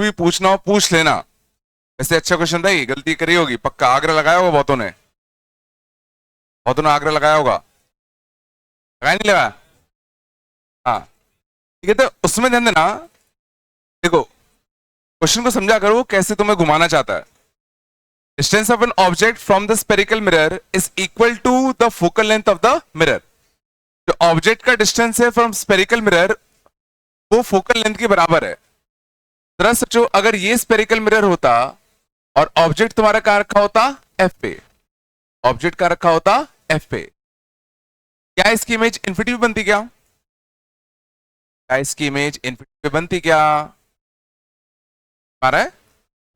भी पूछना हो पूछ लेना। वैसे अच्छा क्वेश्चन था, ये गलती करी होगी पक्का, आगरा लगाया होगा बहुतों ने, बहुतों ने आगरा लगाया होगा, लगाया नहीं लगाया? हाँ ठीक है, तो उसमें ध्यान देना। देखो क्वेश्चन को समझा करो वो कैसे तुम्हें घुमाना चाहता है। Distance of an object from the spherical mirror is equal to the focal length of the mirror. जो ऑब्जेक्ट का डिस्टेंस है फ्रॉम स्पेरिकल मिरर वो फोकल लेंथ के बराबर है। जरा सोचो अगर ये स्पेरिकल मिरर होता और ऑब्जेक्ट तुम्हारा कहां रखा होता, एफ पे, ऑब्जेक्ट का रखा होता एफ पे, क्या इसकी इमेज इन्फिनिटी पे बनती क्या? क्या इसकी इमेज इन्फिनिटी पे बनती क्या? आ रहा है?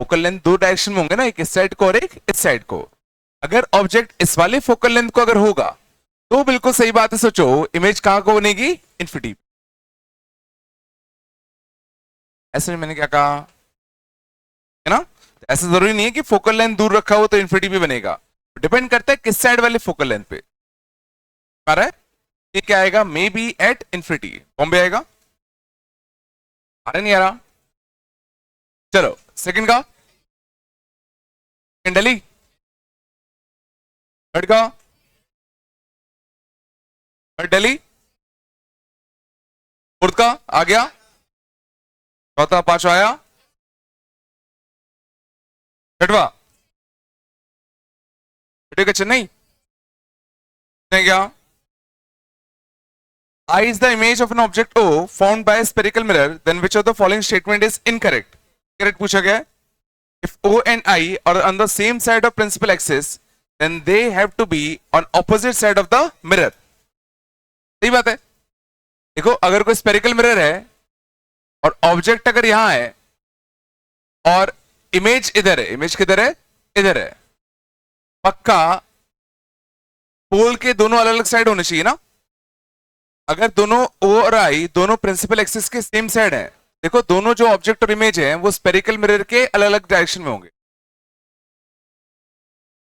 फोकल लेंथ दो डायरेक्शन में होंगे ना, एक इस साइड को और एक इस साइड को। अगर ऑब्जेक्ट इस वाले फोकल लेंथ को अगर होगा तो बिल्कुल सही बात है, सोचो इमेज कहां को बनेगी, इन्फिनिटी। ऐसे मैंने क्या कहा है ना, ऐसा जरूरी नहीं है कि फोकल लेंथ दूर रखा हो तो इन्फिनिटी भी बनेगा, डिपेंड करता है किस साइड वाले फोकल लेंथ पे। आ रहा है? ये क्या आएगा, may be at infinity, Bombay आएगा। आ रहा नहीं आ रहा? चलो सेकंड का, दिल्ली, थर्ड का, थर्ड दिल्ली, फोर्थ का आ गया, चौथा पांचवा आया, छठवा छठे का चेन्नई क्या? I is the image of an object O found by a spherical mirror, then which of the following statement is incorrect? Correct पूछा गया है। If O and I are on the same side of principal axis, then they have to be on opposite side of the mirror. सही बात है। देखो अगर कोई spherical mirror है और ऑब्जेक्ट अगर यहां है और इमेज इधर है, इमेज किधर है, इधर है, पक्का पोल के दोनों अलग अलग साइड होने चाहिए ना। अगर दोनों O और I दोनों प्रिंसिपल एक्सिस के सेम साइड हैं, देखो दोनों जो ऑब्जेक्ट और इमेज हैं वो स्पेरिकल मिरर के अलग अलग डायरेक्शन में होंगे।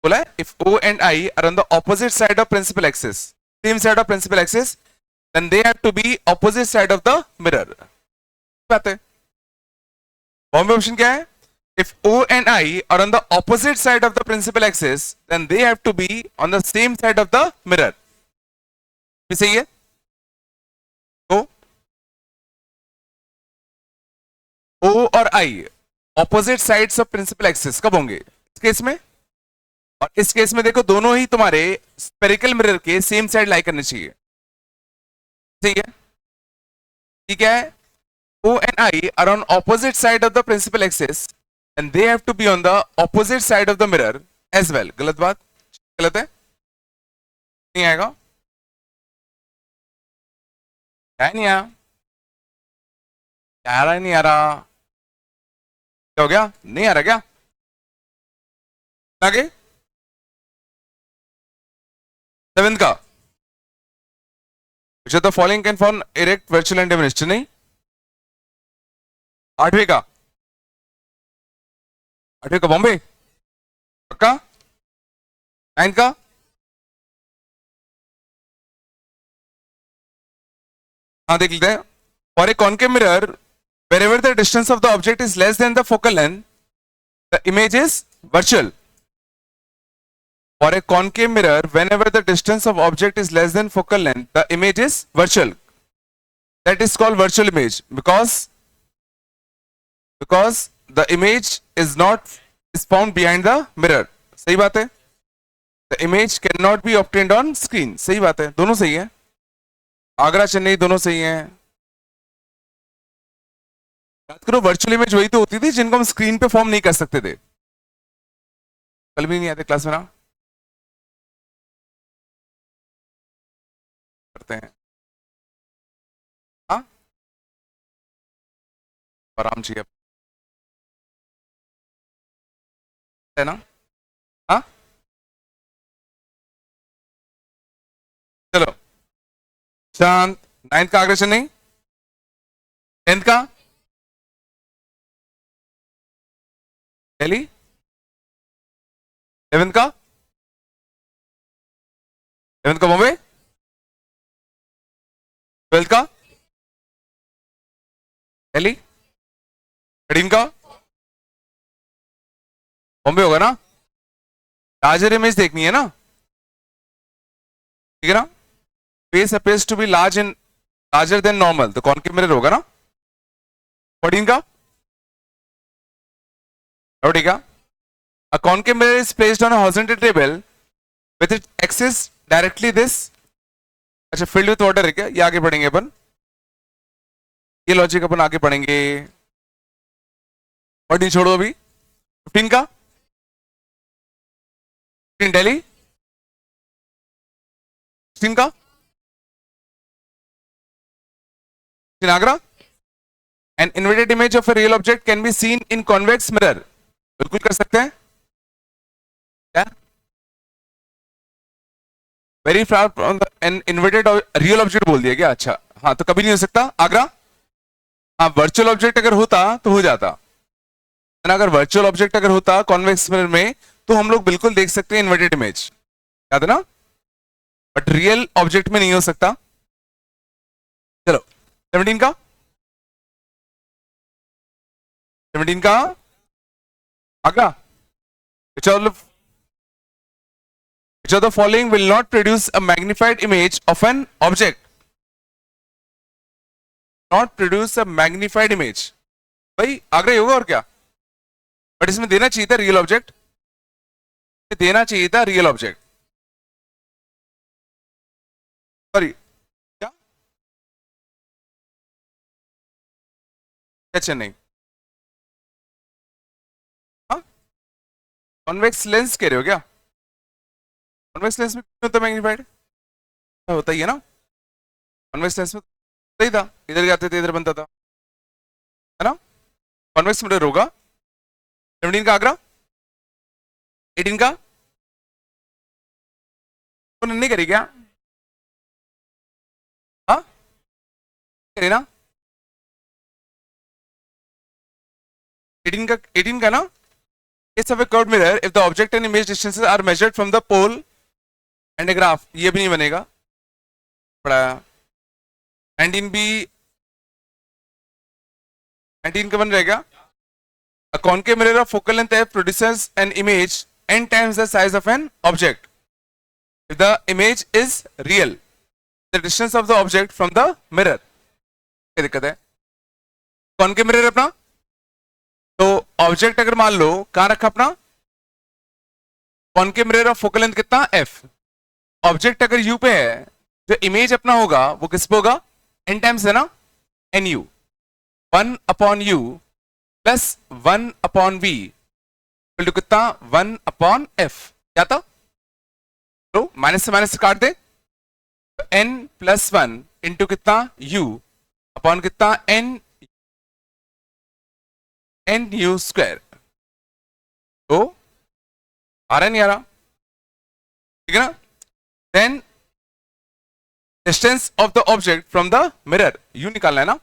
बोला है if O and I are on the opposite side of principal axis, same side of principal axis, then they have to be opposite side of the mirror। बात है। बॉम्बे ऑप्शन क्या है, if O and I are on the opposite side of the principal axis, then they have to be on the same side of the mirror। भी सही है। तो O और I opposite sides of principal axis कब होंगे, इस case में और इस केस में। देखो दोनों ही तुम्हारे स्पेरिकल मिरर के सेम साइड लाई करनी चाहिए। ठीक है, ठीक है। O and I are on opposite side of the principal axis and they have to be on the opposite side of the mirror as well। गलत बात, गलत है, नहीं आएगा, नहीं आया, आ रहा नहीं आ रहा, क्या हो गया, नहीं आ रहा क्या? आगे सेवेंथ का, which of the following can form erect virtual and diminished, नहीं? आठवीं का, आठवीं का बॉम्बे पक्का, नाइन्थ का, हाँ देख लेते हैं। For a concave mirror, wherever the distance of the object is less than the focal length, the image is virtual। For a concave mirror, whenever the distance of object is less than focal length, the image is virtual। That is called virtual image because the image is not is found behind the mirror। सही बात है। The image cannot be obtained on screen। सही बात है, दोनों सही है। आगरा चेन्नई दोनों सही हैं। बात करो वर्चुअल इमेज वही तो होती थी जिनको हम स्क्रीन पे फॉर्म नहीं कर सकते थे। कल भी नहीं आते क्लास में ना, करते हैं हाँ, आराम चाहिए है ना। हाँ चलो शांत। नाइन्थ का आगरा चेन्नई, टेंथ का दिल्ली, 11th का, 11th का बॉम्बे, 12th का दिल्ली, 13th का बॉम्बे होगा ना, लार्जर इमेज देखनी है ना, ठीक है ना। Face appears to be larger than normal, तो कॉनकेव मिरर होगा ना 14 का। और ठीक है, a concave mirror is placed on a horizontal table with its axis directly this, अच्छा filled with water है क्या, ये आगे पढ़ेंगे अपन, ये लॉजिक अपन आगे पढ़ेंगे। और नहीं छोड़ो अभी 15 का, 15 दिल्ली, 16 का, 16 Agra. An inverted image of a real object can be seen in convex mirror, बिल्कुल कर सकते हैं क्या, very far from an inverted real object बोल दिया क्या, अच्छा हाँ, तो कभी नहीं हो सकता आगरा। हाँ, वर्चुअल ऑब्जेक्ट अगर होता तो हो जाता, अगर वर्चुअल ऑब्जेक्ट अगर होता कॉन्वेक्स मिरर में तो हम लोग बिल्कुल देख सकते हैं इन्वर्टेड इमेज, याद है ना, बट रियल ऑब्जेक्ट में नहीं हो सकता। चलो 17 का, 17 का Agra. Which of the following will not produce a magnified image of an object? Not produce a magnified image, भाई आगरा ही होगा और क्या, बट इसमें देना चाहिए था रियल ऑब्जेक्ट, देना चाहिए था रियल ऑब्जेक्ट, सॉरी क्या क्या चेन्नई, हाँ कॉन्वेक्स लेंस कह रहे हो क्या, कॉन्वेक्स लेंस में क्यों होता मैग्नीफाइड, होता ही है ना, कॉन्वेक्स लेंस में सही था, इधर जाते थे इधर बनता था, है ना, कॉन्वेक्स मिरर होगा। 17 का आगरा, 18 का तो नहीं करी क्या, हाँ करी ना, 18 का ना, case of a curved mirror if the object and image distances are measured from the pole and a graph, ये भी नहीं बनेगा, पढ़ाया। 19 भी, 19 का बन रहेगा, a concave mirror of focal length f produces an image n times the size of an object if the image is real, the distance of the object from the mirror, क्या दिक्कत है, concave mirror अपना, तो object अगर मान लो कहां रखा अपना, concave mirror of focal length कितना f, ऑब्जेक्ट अगर u पे है जो इमेज अपना होगा वो किस पे होगा, n टाइम्स है ना, nu, 1 upon u plus 1 upon v to कितना 1 अपॉन f, क्या था, तो माइनस से काट दे, तो n प्लस 1 इंटू कितना u अपॉन कितना n u स्क्वायर, तो आ रहा नहीं आ रहा, ठीक है ना, then distance of the object from the mirror u निकालना है ना,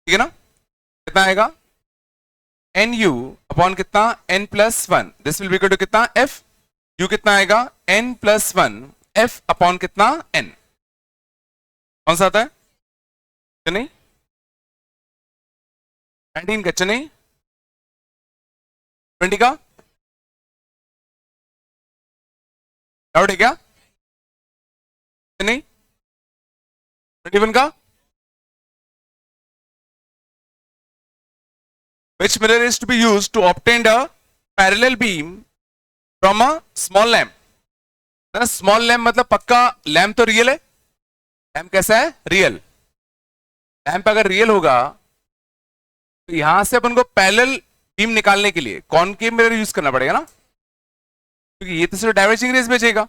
ठीक है ना, कितना आएगा nu अपॉन कितना n plus 1, this will be equal to कितना f, u कितना आएगा n प्लस 1 f अपॉन कितना n, कौन सा आता है, नहीं 19 का, नहीं 20 का, डाउट है क्या, नहीं 21 का, which mirror is to be used to obtain a parallel beam from a small lamp, small lamp मतलब पक्का लैम्प तो रियल है, लैम्प कैसा है, रियल, लैम्प अगर रियल होगा तो यहां से अपन को पैरेलल बीम निकालने के लिए कॉनकेव मिरर यूज करना पड़ेगा ना, क्योंकि ये तो सिर्फ डाइवर्जिंग रेस भेजेगा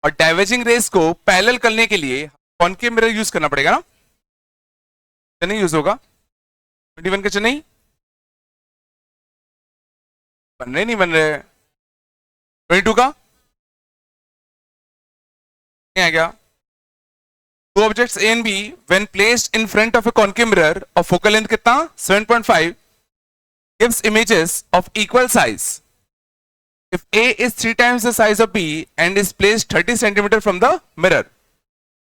और डाइवर्जिंग रेस को पैरेलल करने के लिए कॉनकेव मिरर यूज करना पड़ेगा ना, नहीं यूज होगा। 21 के नहीं बन रहे, नहीं बन रहे, 22 का नहीं आ गया, two objects A and B when placed in front of a concave mirror of focal length कितना 7.5 gives images of equal size if A is 3 times the size of B and is placed 30 centimeter from the mirror,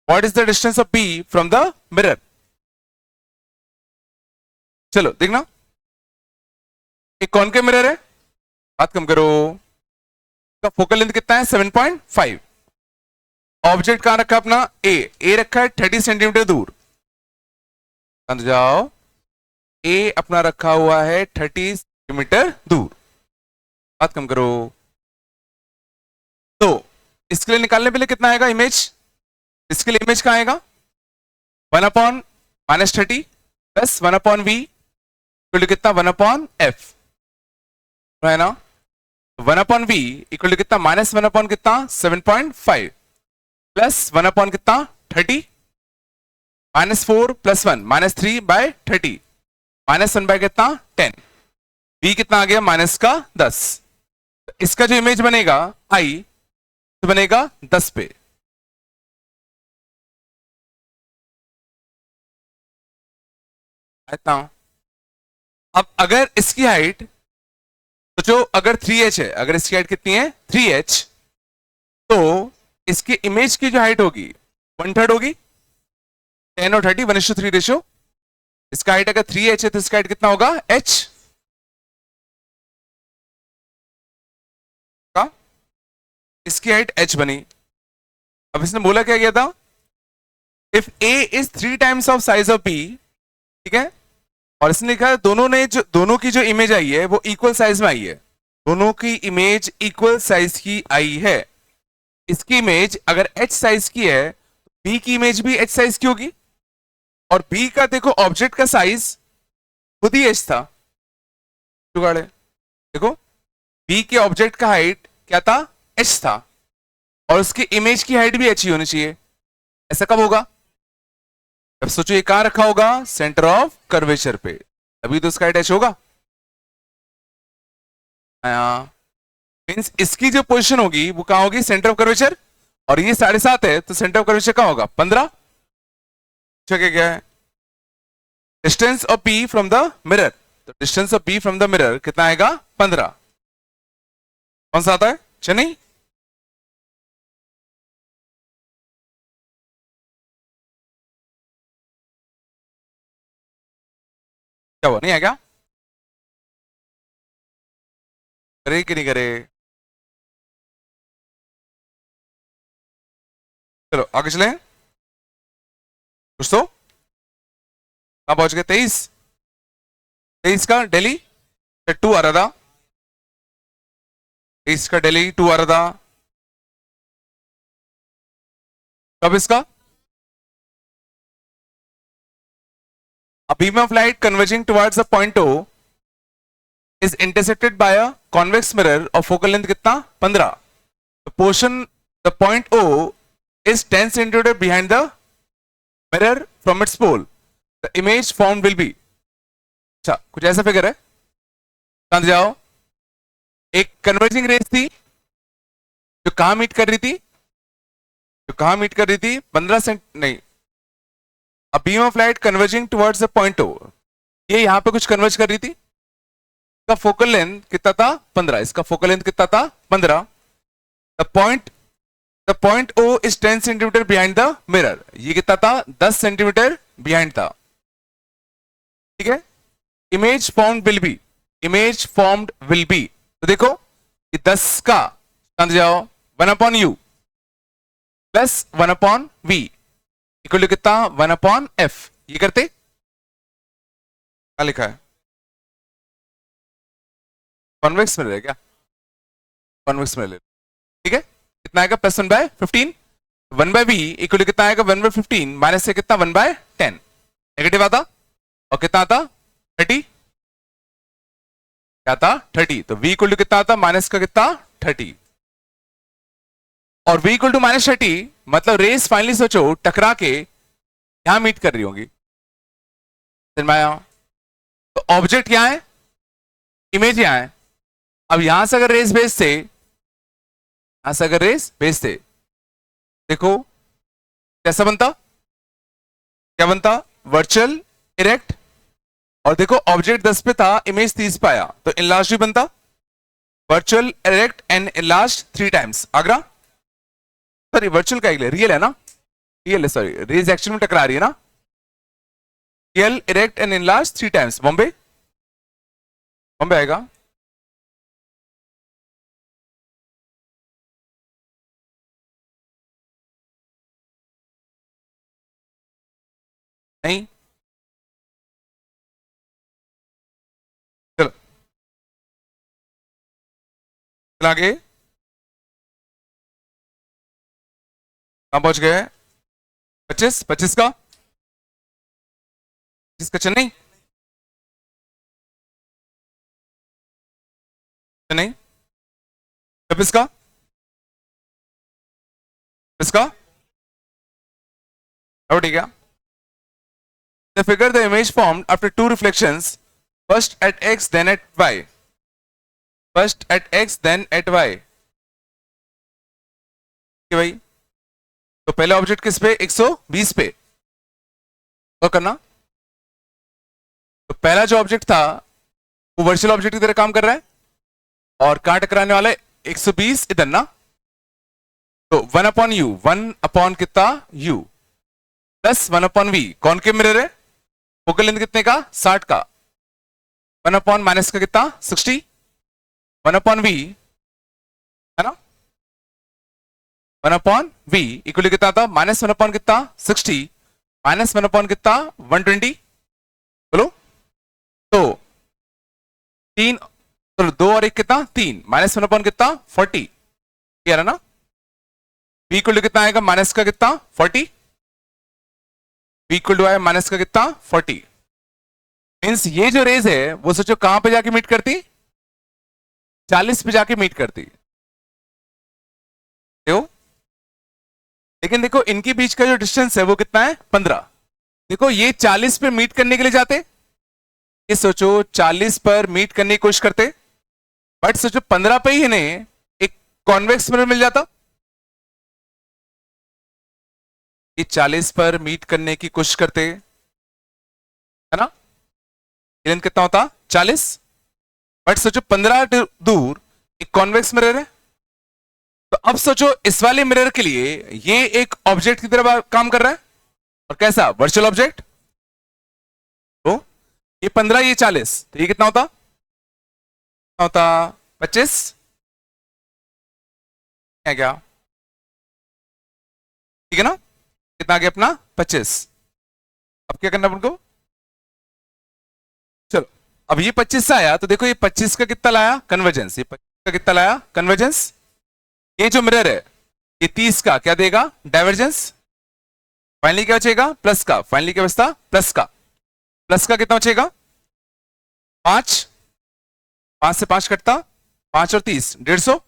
what is the distance of B from the mirror, चलो देखना, एक concave mirror है, बात कम करो। का focal length कितना है 7.5। Object कहां रखा अपना ए रखा है 30 सेंटीमीटर दूर। समझ जाओ, ए अपना रखा हुआ है 30 सेंटीमीटर दूर। बात कम करो। तो इसके लिए निकालने के लिए कितना आएगा इमेज? इसके लिए इमेज कहां आएगा? 1/-30 प्लस 1/v इक्वल टू कितना 1/f है ना। 1/v इक्वल टू कितना -1 कितना 7.5 प्लस 1 कितना 30 -4 + 1 -3/30 -1 बाय कितना 10। v कितना आ गया -10। इसका जो इमेज बनेगा i तो बनेगा 10 पे। अब अगर इसकी हाइट तो जो अगर 3h है, अगर इसकी हाइट कितनी है 3h, तो इसकी इमेज की जो हाइट होगी 1/3 होगी। 10 और 30 1:3 रेशियो। इसका हाइट अगर 3h है तो इसका हाइट कितना होगा h का। इसकी हाइट h बनी। अब इसने बोला क्या गया था? If a is 3 times of size of b, ठीक है, और इसने लिखा है दोनों की जो इमेज आई है वो इक्वल साइज में आई है। दोनों की इमेज इक्वल साइज की आई है। इसकी इमेज अगर h साइज की है तो b की इमेज भी h साइज की होगी। और b का देखो ऑब्जेक्ट का साइज खुद ही h था। जुगाड़ है। देखो b के ऑब्जेक्ट का हाइट क्या था h था, और उसकी इमेज की हाइट भी h ही होनी चाहिए। ऐसा कब होगा? अब सोचो ये कहां रखा होगा? सेंटर ऑफ कर्वेचर पे, अभी तो उसका हाइट h होगा। मींस इसकी जो पोजीशन होगी वो कहां होगी? Centre of curvature. और ये 7.5 है तो सेंटर ऑफ कर्वेचर कहां होगा? 15। क्या है? Distance of P from the mirror. तो distance of P from the mirror कितना आएगा? 15। कौन सा आता है? चेन्नई। क्या हुआ, नहीं है क्या? करे कि नहीं करे? चलो आगे चले। कुछ तो कहां पहुंच गए? 23 का दिल्ली 2 आ रहा था। 23 का दिल्ली 2 आ रहा था। कब इसका? A beam of light converging towards the point O is intersected by a convex mirror of focal length कितना? 15. The point O is 10 centimeter behind the mirror from its pole. The image formed will be. अच्छा, कुछ ऐसा figure है। समझ जाओ, एक converging race थी जो कहां मीट कर रही थी? 15 सेंट नहीं, A beam of light converging towards the point O, ये यहां पे कुछ कन्वर्ज कर रही थी। इसका फोकल लेंथ कितना था? 15। इसका फोकल लेंथ कितना था? 15। The point O is 10 centimetre behind the mirror. ये कितना था? 10 सेंटीमीटर बिहाइंड था। ठीक है। इमेज फॉर्म्ड विल बी, तो देखो कि 10 का समझ जाओ 1/u plus 1/v equal to कितना? 1/f। ये करते क्या लिखा है? कॉन्वेक्स मिरर है क्या? Convex mirror. ठीक है। कितना आएगा? +1/15। 1/v इक्वल टू कितना आएगा? 1/15 माइनस से कितना? 1/10 नेगेटिव आता। और कितना आता? 30। क्या था? 30। तो v इक्वल टू कितना आता? माइनस का कितना? 30। और v इक्वल टू -30 मतलब रेस फाइनली सोचो टकरा के यहां मीट कर रही होंगी। तो ऑब्जेक्ट क्या है? इमेज यहां है। अब यहां से अगर रेस भेजते, देखो कैसा बनता? क्या बनता? Virtual erect. और देखो ऑब्जेक्ट 10 पे था, इमेज 30 पे आया, तो इनलार्ज भी बनता। Virtual erect and enlarge 3 times Agra. Sorry virtual का रियल है ना? रियल है, सॉरी रेज एक्शन में टकरा रही है ना। Real erect and enlarge 3 times. Bombay आएगा। नहीं, चलो चल आगे, कहां पहुंच गए? 25, 25 का, 25 का चेन्नई, चेन्नई, 26 का, 26 का, अब ठीक है। The figure the image formed after two reflections, first at x then at y, first at x then at y, कि भाई तो पहले ऑब्जेक्ट किस पे? 120 पे, और करना तो पहला जो ऑब्जेक्ट था वो वर्चुअल ऑब्जेक्ट की तरह काम कर रहा है, और कहां टकराने वाला है? 120 इधर ना, तो 1 अपॉन यू, 1 अपॉन कितना? यू, प्लस 1 अपॉन वी, कौन के मिरर है? फोकल लेंथ कितने का? 60 का, 1 अपॉन माइनस का कितना? 60, 1 अपॉन वी है ना, 1 अपॉन वी इक्वल कितना था? -1 अपॉन कितना? 60, -1 अपॉन कितना? 120, बोलो तो 3, तो 2 और 1 कितना? 3, -1 अपॉन कितना? 40, क्लियर है ना? v इक्वल कितना आएगा? माइनस का कितना? 40, v इक्वल टू आया माइनस का कितना? 40। मीन्स ये जो रेज है वो सोचो कहां पे जाके मीट करती? 40 पे जाके मीट करती, देखो। लेकिन देखो इनके बीच का जो डिस्टेंस है वो कितना है? 15। देखो ये 40 पे मीट करने के लिए जाते, ये सोचो 40 पर मीट करने की कोशिश करते, बट सोचो 15 पे ही इन्हें एक कॉन्वेक्स मिरर मिल जाता। ये 40 पर मीट करने की कोशिश करते है ना, लेंथ कितना होता? 40, बट सोचो 15 दूर एक कॉन्वेक्स मिरर है, तो अब सोचो इस वाले मिरर के लिए ये एक ऑब्जेक्ट की तरह काम कर रहा है, और कैसा? Virtual object. तो ये 15, ये 40, तो ये कितना होता? 25 है क्या? ठीक है ना, कितना आ गया अपना? 25। अब क्या करना अपन को? चलो अब ये 25 से आया, तो देखो ये 25 का कितना लाया? कन्वर्जेंस। ये 25 का कितना लाया? कन्वर्जेंस। ये जो मिरर है ये 30 का क्या देगा? डाइवर्जेंस। फाइनली क्या बचेगा? प्लस का। फाइनली क्या बचता? प्लस का। प्लस का कितना बचेगा? 5, 5 से 5 कटता, 5 और 30 150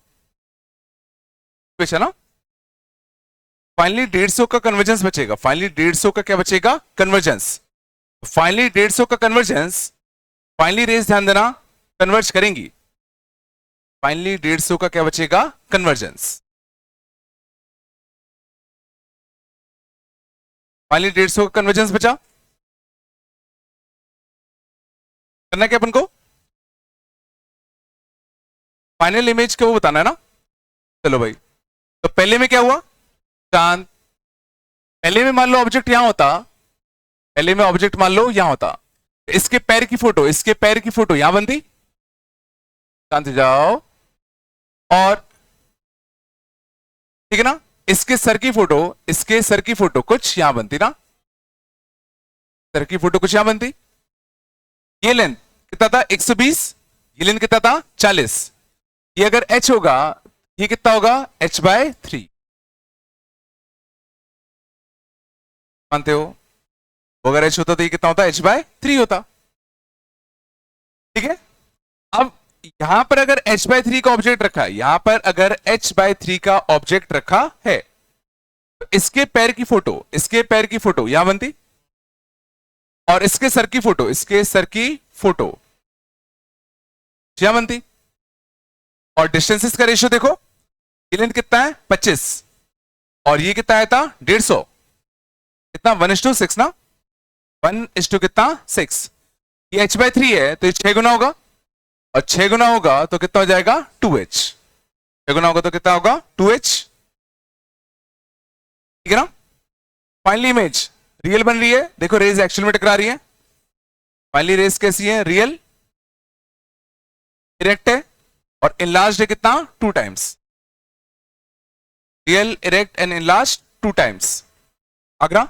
बचा ना। फाइनली 150 का कन्वर्जेंस बचेगा। फाइनली 150 का क्या बचेगा? कन्वर्जेंस। फाइनली 150 का कन्वर्जेंस, फाइनली रेस ध्यान देना कन्वर्ज करेंगी। फाइनली 150 का क्या बचेगा? कन्वर्जेंस। फाइनली 150 का कन्वर्जेंस बचा। करना क्या अपन को? फाइनल इमेज को वो बताना है ना। चलो भाई, तो पहले में क्या हुआ? चांद। पहले में मान लो ऑब्जेक्ट यहां होता, पहले में ऑब्जेक्ट मान लो यहां होता, इसके पैर की फोटो, इसके पैर की फोटो यहां बनती, शांति जाओ, और ठीक है ना, इसके सर की फोटो, इसके सर की फोटो कुछ यहां बनती ना, सर की फोटो कुछ यहां बनती। ये लेंथ कितना था? 120, ये लेंथ कितना था? 40। ये अगर h होगा, ये कितना होगा? h/3, मानते हो? अगर h होता तो ये कितना होता? h/3 होता, ठीक है। अब यहां पर अगर h/3 का ऑब्जेक्ट रखा है, यहां पर अगर h/3 का ऑब्जेक्ट रखा है, तो इसके पैर की फोटो, इसके पैर की फोटो यहां बनती, और इसके सर की फोटो, इसके सर की फोटो यहां बनती, और डिस्टेंसेस का रेशियो देखो, ये लेंथ कितना है? 25, और ये कितना आया था? 150, कितना? 1:6 ना, 1:, कितना? 6। ये h/3 है तो ये 6 गुना होगा, और 6 गुना होगा तो कितना हो जाएगा? 2h। 6 गुना होगा तो कितना होगा? 2h, ठीक है ना। फाइनली इमेज रियल बन रही है, देखो रेज एक्चुअल में टकरा रही है। फाइनली रेज कैसी है? रियल, इरेक्ट है, और इनलार्ज्ड है कितना? 2 times. Real, erect and enlarged 2 times. Agra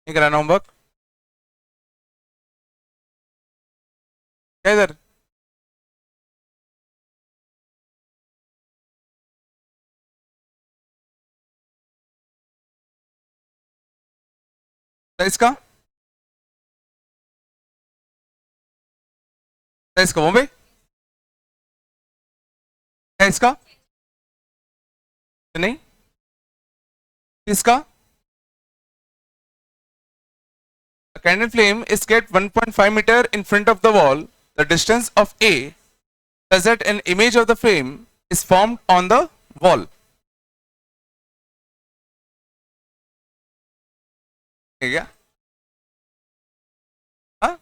नहीं कराना होमवर्क? क्या इधर? इसका इसका बॉम्बे है, इसका नहीं, इसका a candle flame is kept 1.5 meter in front of the wall. The distance of A such that an image of the flame is formed on the wall. ठीक है? हाँ,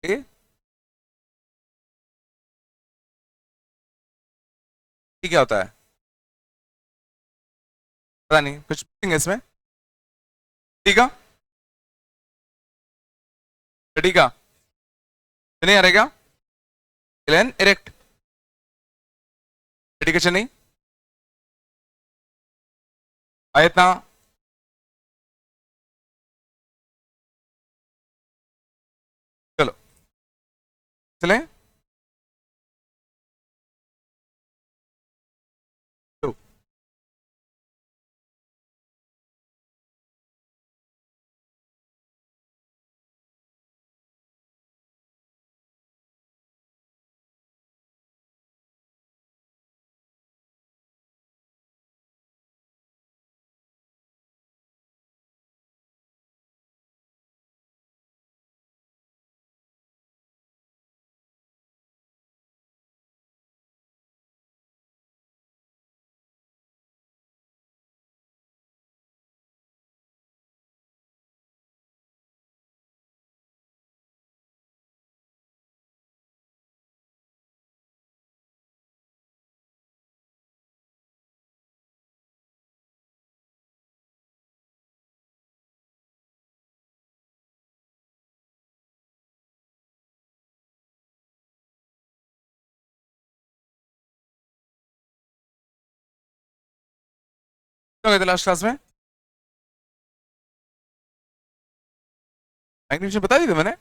ये क्या होता है? पता नहीं, कुछ है इसमें। ठीक है, ठीक है, नहीं आ रहा क्या? प्लेन इरेक्ट, ठीक है, नहीं आया इतना। चलो चले, क्या कहते लास्ट क्लास में? मैग्नीफिकेशन बता दी थी मैंने,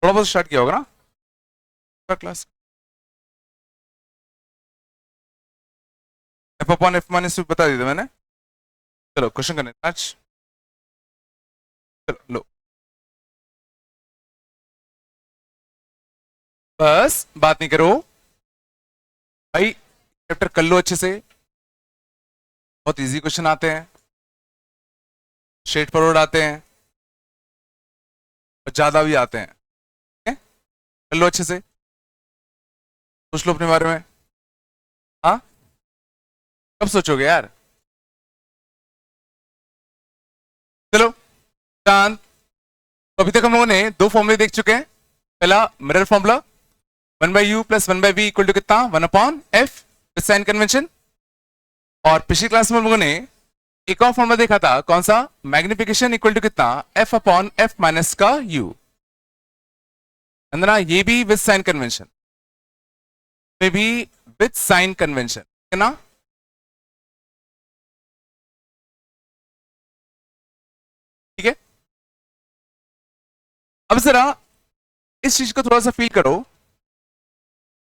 थोड़ा बहुत स्टार्ट किया होगा ना class. F upon f minus बता दी थी मैंने। चलो क्वेश्चन करने आज, चलो लो, बस बात नहीं करो भाई, चैप्टर कर लो अच्छे से। बहुत इजी क्वेश्चन आते हैं, स्ट्रेट फॉरवर्ड आते हैं और ज्यादा भी आते हैं। कर लो अच्छे से, सोच लो अपने बारे में। हाँ, कब सोचोगे यार? चलो चांद, तो अभी तक हम लोगों ने दो फॉर्मूले देख चुके हैं। पहला mirror formula, 1/u plus 1/v equal to कितना, 1/f विद साइन कन्वेंशन। और पिछली क्लास में हम लोगों ने एक और फॉर्मूला देखा था, कौन सा, मैग्निफिकेशन इक्वल टू कितना, f अपॉन f माइनस का u। अंदर ये भी विद साइन कन्वेंशन, में भी विद साइन कन्वेंशन है ना। ठीक है, अब जरा इस चीज को थोड़ा सा फील करो।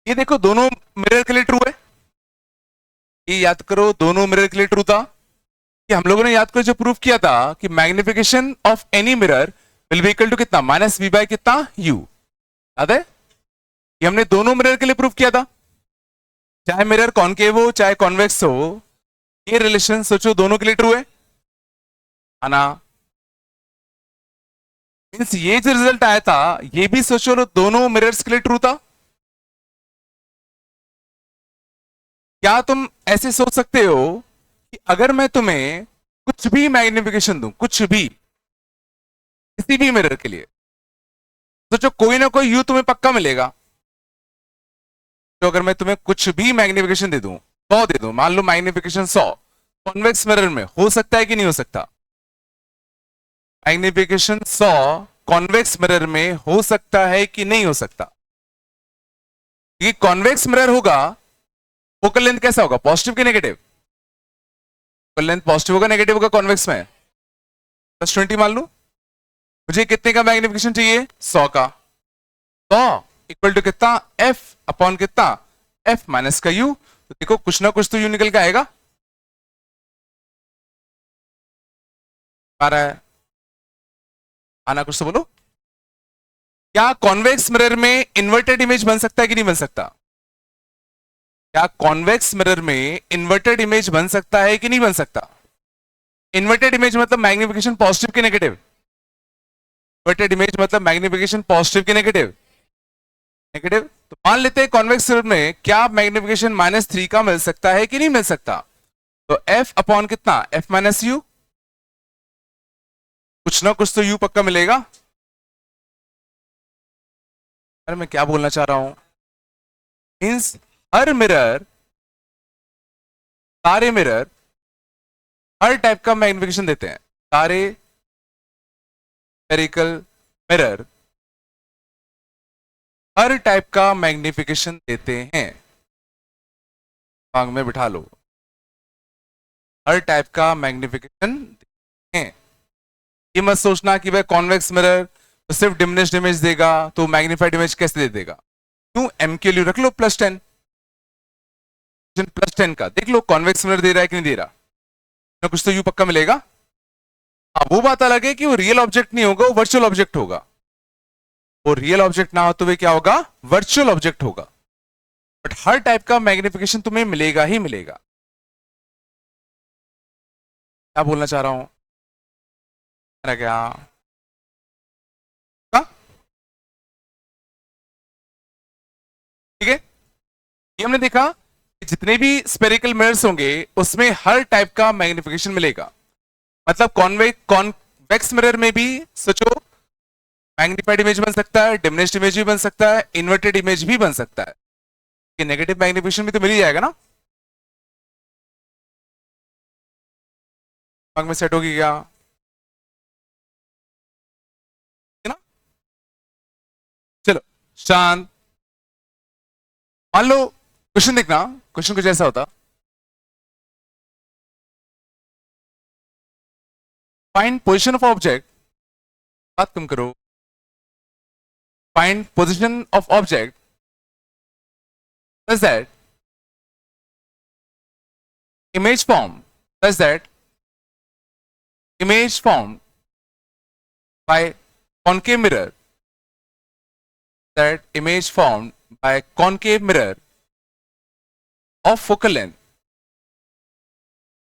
ये देखो दोनों मिरर के लिए ट्रू है, ये याद करो दोनों मिरर के लिए ट्रू था। कि हम लोगों ने याद करो जो प्रूफ किया था कि magnification of any mirror will be equal to कितना, माइनस वी बाय कितना, यू। याद है, ये हमने दोनों मिरर के लिए प्रूफ किया था, चाहे मिरर कॉनकेव हो चाहे कॉन्वेक्स हो। ये रिलेशन सोचो दोनों के लिए ट्रू है ना। मींस ये जो रिजल्ट आया था ये भी सोचो दोनों मिरर्स के लिए ट्रू था। क्या तुम ऐसे सोच सकते हो कि अगर मैं तुम्हें कुछ भी मैग्निफिकेशन दूं, कुछ भी किसी भी मिरर के लिए, सोचो कोई ना कोई यू तुम्हें पक्का मिलेगा। तो अगर मैं तुम्हें कुछ भी मैग्निफिकेशन दे दूं, 100 दे दूं, मान लो मैग्निफिकेशन 100, कॉन्वेक्स मिरर में हो सकता है कि नहीं हो सकता? मैग्निफिकेशन 100 कॉन्वेक्स मिरर में हो सकता है कि नहीं हो सकता? ये कॉन्वेक्स मिरर होगा, फोकल लेंथ कैसा होगा, पॉजिटिव कि नेगेटिव? फोकल लेंथ पॉजिटिव होगा नेगेटिव होगा कॉन्वेक्स में? +20 मान लू। मुझे कितने का मैग्निफिकेशन चाहिए? 100 का। 100 इक्वल टू कितना? F अपॉन कितना? F माइनस का U। तो देखो कुछ ना कुछ तो U निकल के आएगा। आ रहा है? आना कुछ तो बोलो। क्या कॉन्वेक्स मिरर में इन्वर्टेड इमेज बन सकता है कि नहीं बन सकता? क्या कॉन्वेक्स मिरर में इन्वर्टेड इमेज बन सकता है कि नहीं बन सकता? इन्वर्टेड इमेज मतलब मैग्निफिकेशन पॉजिटिव की नेगेटिव? इन्वर्टेड इमेज मतलब मैग्निफिकेशन पॉजिटिव की नेगेटिव? नेगेटिव। तो मान लेते हैं कॉन्वेक्स मिरर में क्या मैग्निफिकेशन -3 का मिल सकता है कि नहीं मिल सकता? तो F अपॉन कितना? F minus you. कुछ ना कुछ तो U पक्का मिलेगा। अरे मैं क्या बोलना चाह रहा हूं, मीन्स हर मिरर, सारे मिरर हर टाइप का मैग्निफिकेशन देते हैं। सारे स्फेरिकल मिरर हर टाइप का मैग्निफिकेशन देते हैं। दिमाग में बिठा लो, हर टाइप का मैग्निफिकेशन देते हैं। ये मत सोचना कि भाई कॉन्वेक्स मिरर तो सिर्फ डिमिनिश्ड इमेज देगा, तो मैग्नीफाइड इमेज कैसे दे देगा? क्यों? M के लिए रख लो +10। +10 का देख लो कॉन्वेक्स मिरर दे रहा है कि नहीं दे रहा, ना कुछ तो U पक्का मिलेगा। हाँ, वो बात अलग है कि वो रियल ऑब्जेक्ट नहीं होगा, वो वर्चुअल ऑब्जेक्ट होगा। वो रियल ऑब्जेक्ट ना हो तो वे क्या होगा? वर्चुअल ऑब्जेक्ट होगा। बट हर टाइप का मैग्निफिकेशन तुम्हें मिलेगा ही मिलेगा। क्या बोलना चाह रहा हूं? क्या? ठीक है, ये हमने देखा कि जितने भी स्पेरिकल मिरर्स होंगे उसमें हर टाइप का मैग्निफिकेशन मिलेगा। मतलब कॉन्वेक्स मिरर में भी सोचो, मैग्नीफाइड इमेज बन सकता है, डिमिनिश्ड इमेज भी बन सकता है, इन्वर्टेड इमेज भी बन सकता है। कि नेगेटिव मैग्निफिकेशन भी तो मिल ही जाएगा ना। दिमाग में सेट होगी क्या? है ना? चलो शांत। मान लो क्वेश्चन देखना, क्वेश्चन कुछ ऐसा होता, फाइंड पोजीशन ऑफ ऑब्जेक्ट। बात कम करो। Find position of object such that image formed such that image formed by concave mirror, that image formed by concave mirror of focal length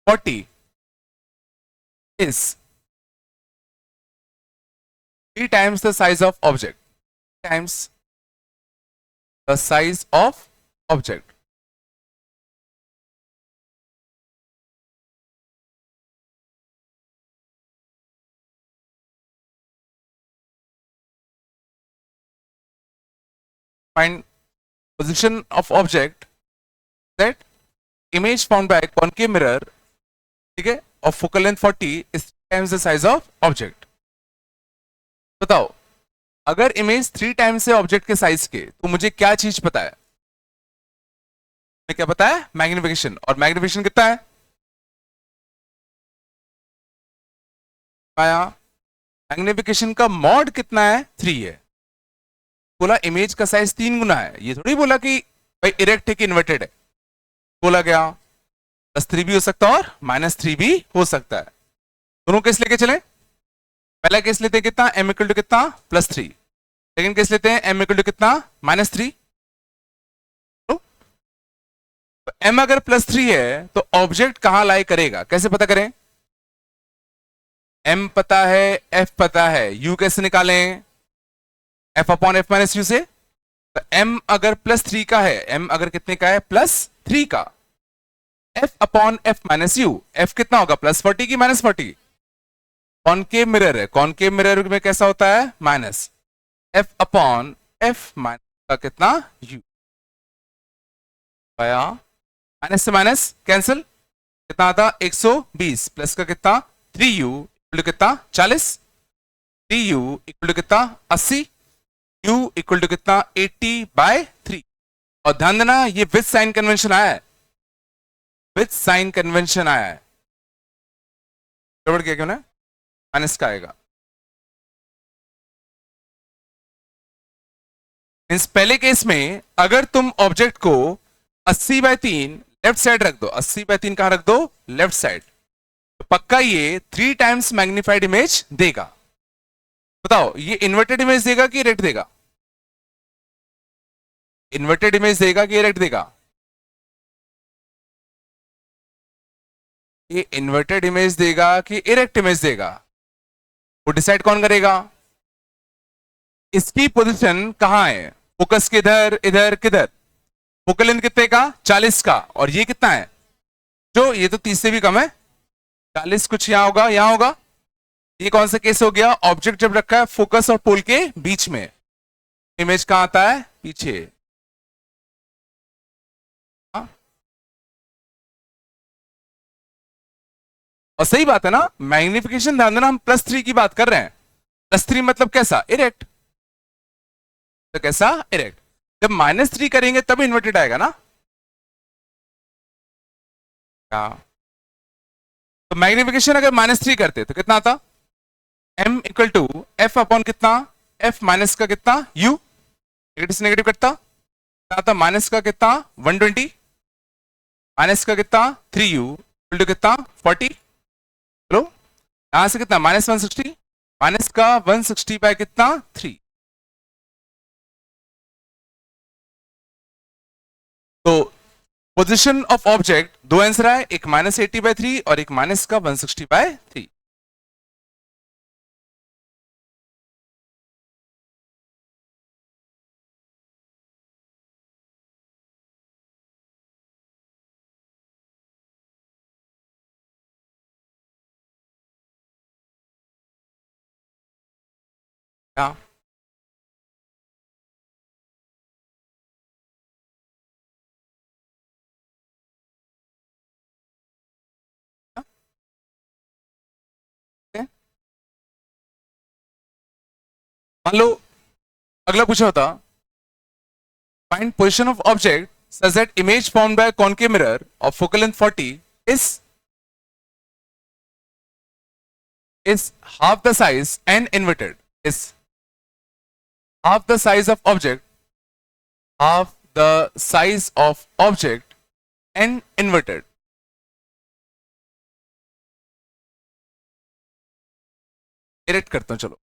40 is 3 times the size of object, times the size of object. Find position of object that image formed by concave mirror, ठीक है, of focal length 40 is 3 times the size of object. बताओ, अगर image 3 times है object के size के, तो मुझे क्या चीज पता है? मैं क्या पता है? मैग्निफिकेशन। और मैग्निफिकेशन कितना है? आया मैग्निफिकेशन का मॉड कितना है? 3 है। बोला इमेज का साइज 3 गुना है, ये थोड़ी बोला कि भाई इरेक्ट है कि इन्वर्टेड है। बोला गया +3 भी हो सकता है और -3 भी हो सकता है। दोनों केस लेके चले। पहला केस लेते हैं कितना? M इक्वल टू कितना? +3। सेकेंड केस लेते हैं M इक्वल टू कितना? -3। तो M अगर +3 है तो ऑब्जेक्ट कहां लाई करेगा, कैसे पता करें? M पता है, F पता है, U कैसे निकालें? F upon F minus you से। तो M अगर +3 का है, M अगर कितने का है? +3 का। F upon F minus you, F कितना होगा? +40 की -40? कॉनकेव मिरर है, कॉनकेव मिरर में कैसा होता है? Minus. F upon F minus का कितना? U आया। माइनस से माइनस कैंसिल, कितना आता? 120 प्लस का कितना? 3U इक्वल टू कितना? 40। 3U इक्वल टू कितना? 80। U इक्वल टू कितना? 80/3। और ध्यान देना ये विद साइन कन्वेंशन आया है, विद साइन कन्वेंशन आया है। गड़बड़ किया क्यों ना? माइनस का आएगा। मीन्स पहले केस में अगर तुम ऑब्जेक्ट को 80/3 लेफ्ट साइड रख दो, 80/3 कहां रख दो, लेफ्ट साइड, तो पक्का ये 3 टाइम्स मैग्निफाइड इमेज देगा। बताओ ये इन्वर्टेड इमेज देगा कि इरेक्ट देगा? इन्वर्टेड इमेज देगा कि इरेक्ट देगा? ये इन्वर्टेड इमेज देगा कि इरेक्ट इमेज देगा, वो डिसाइड कौन करेगा? इसकी पोजीशन कहां है, फोकस किधर, इधर, किधर? फोकल लेंथ कितने का, 40 का, और ये कितना है, जो ये तो 30 से भी कम है, 40 कुछ यहां होगा, यहां होगा। ये कौन सा केस हो गया, ऑब्जेक्ट जब रखा है फोकस और पोल के बीच में, इमेज कहां आता है, पीछे। हाँ? और सही बात है ना, मैग्निफिकेशन ध्यान देना, हम +3 की बात कर रहे हैं। +3 मतलब कैसा, इरेक्ट। तो कैसा, इरेक्ट। जब -3 करेंगे तब इन्वर्टेड आएगा ना। क्या? तो मैग्निफिकेशन अगर -3 करते तो कितना आता, m equal to f upon कितना, f माइनस का कितना u, नेगेटिव से नेगेटिव कटता, कितना आता, माइनस का कितना 120, माइनस का कितना 3u इक्वल टू कितना 40। चलो यहां से कितना -160, माइनस का 160 बाय कितना 3। तो पोजीशन ऑफ ऑब्जेक्ट दो आंसर है, एक -80/3 और एक माइनस का 160/3। क्या? मान लो अगला पूछा होता, find position of object such that image formed by a concave mirror of focal length 40 is half the size and inverted, is half the size of object, half the size of object and inverted। Erect करता हूं, चलो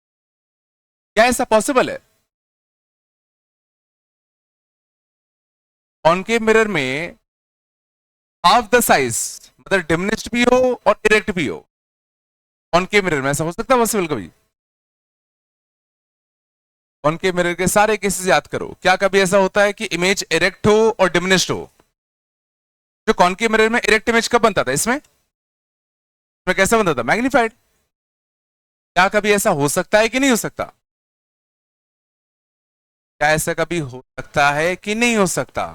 क्या ऐसा possible है? Concave mirror में half the size मतलब diminished भी हो और इरेक्ट भी हो, कॉन्केव मिरर में ऐसा हो सकता है पॉसिबल कभी? कॉन्केव मिरर के सारे केसेस याद करो, क्या कभी ऐसा होता है कि इमेज इरेक्ट हो और डिमिनिश्ड हो? जो कॉन्केव मिरर में इरेक्ट इमेज कब बनता था, इसमें कैसा बनता था, मैग्नीफाइड। क्या कभी ऐसा हो सकता है कि नहीं हो सकता? क्या ऐसा कभी हो सकता है कि नहीं हो सकता?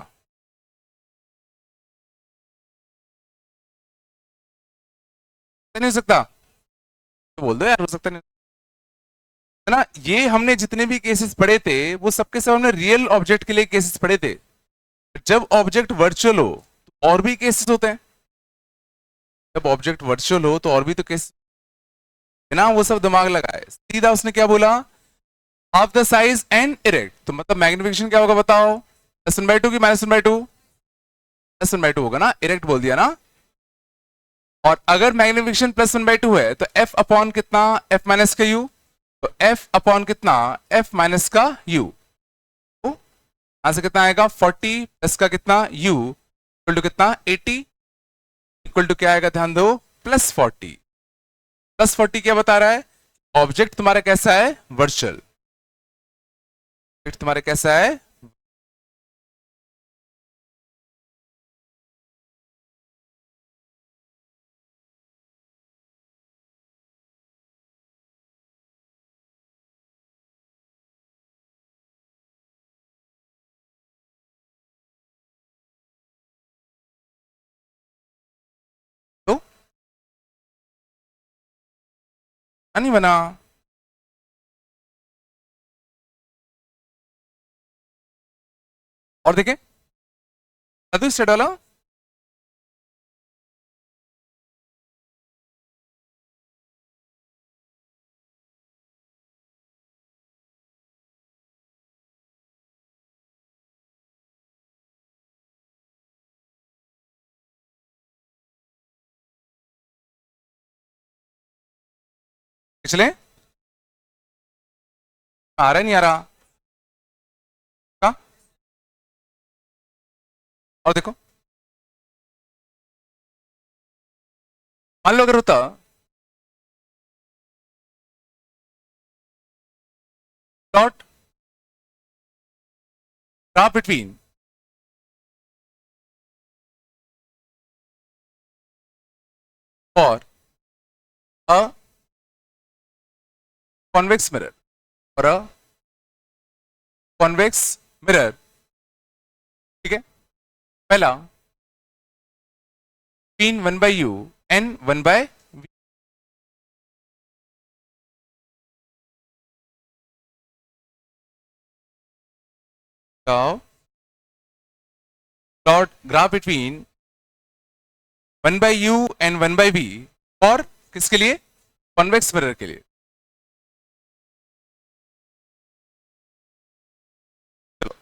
नहीं हो सकता तो बोल दो यार, हो सकता नहीं है ना। ये हमने जितने भी केसेस पढ़े थे वो सबके सब हमने रियल ऑब्जेक्ट के लिए केसेस पढ़े थे। जब ऑब्जेक्ट वर्चुअल हो तो और भी केसेस होते हैं, जब ऑब्जेक्ट वर्चुअल हो तो और भी तो केस है ना, वो सब दिमाग लगाए। सीधा उसने क्या बोला, half the size and erect, तो मतलब मैग्निफिकेशन क्या होगा बताओ, +1/2 की -1/2, +1/2 होगा ना, इरेक्ट बोल दिया ना। और अगर मैग्निफिकेशन +1/2 है तो f अपॉन कितना, f माइनस का u, तो f अपॉन कितना, f माइनस का u, तो यहां से कितना आएगा 40 प्लस का कितना u इक्वल टू कितना 80, इक्वल टू क्या आएगा ध्यान दो, +40। +40 क्या बता रहा है, ऑब्जेक्ट तुम्हारा कैसा है, वर्चुअल। ऑब्जेक्ट तुम्हारा कैसा है, तो नहीं बना। और देखें स्टेट वाला, पिछले आ रहा है नहीं आ रहा का? और देखो, मान लो अगर होता dot graph between for a convex mirror और अ कॉन्वेक्स मिरर, ठीक है, पहला बीन 1/u and 1/v dot graph between 1/u and 1/v और किसके लिए? कॉन्वेक्स मिरर के लिए। चलो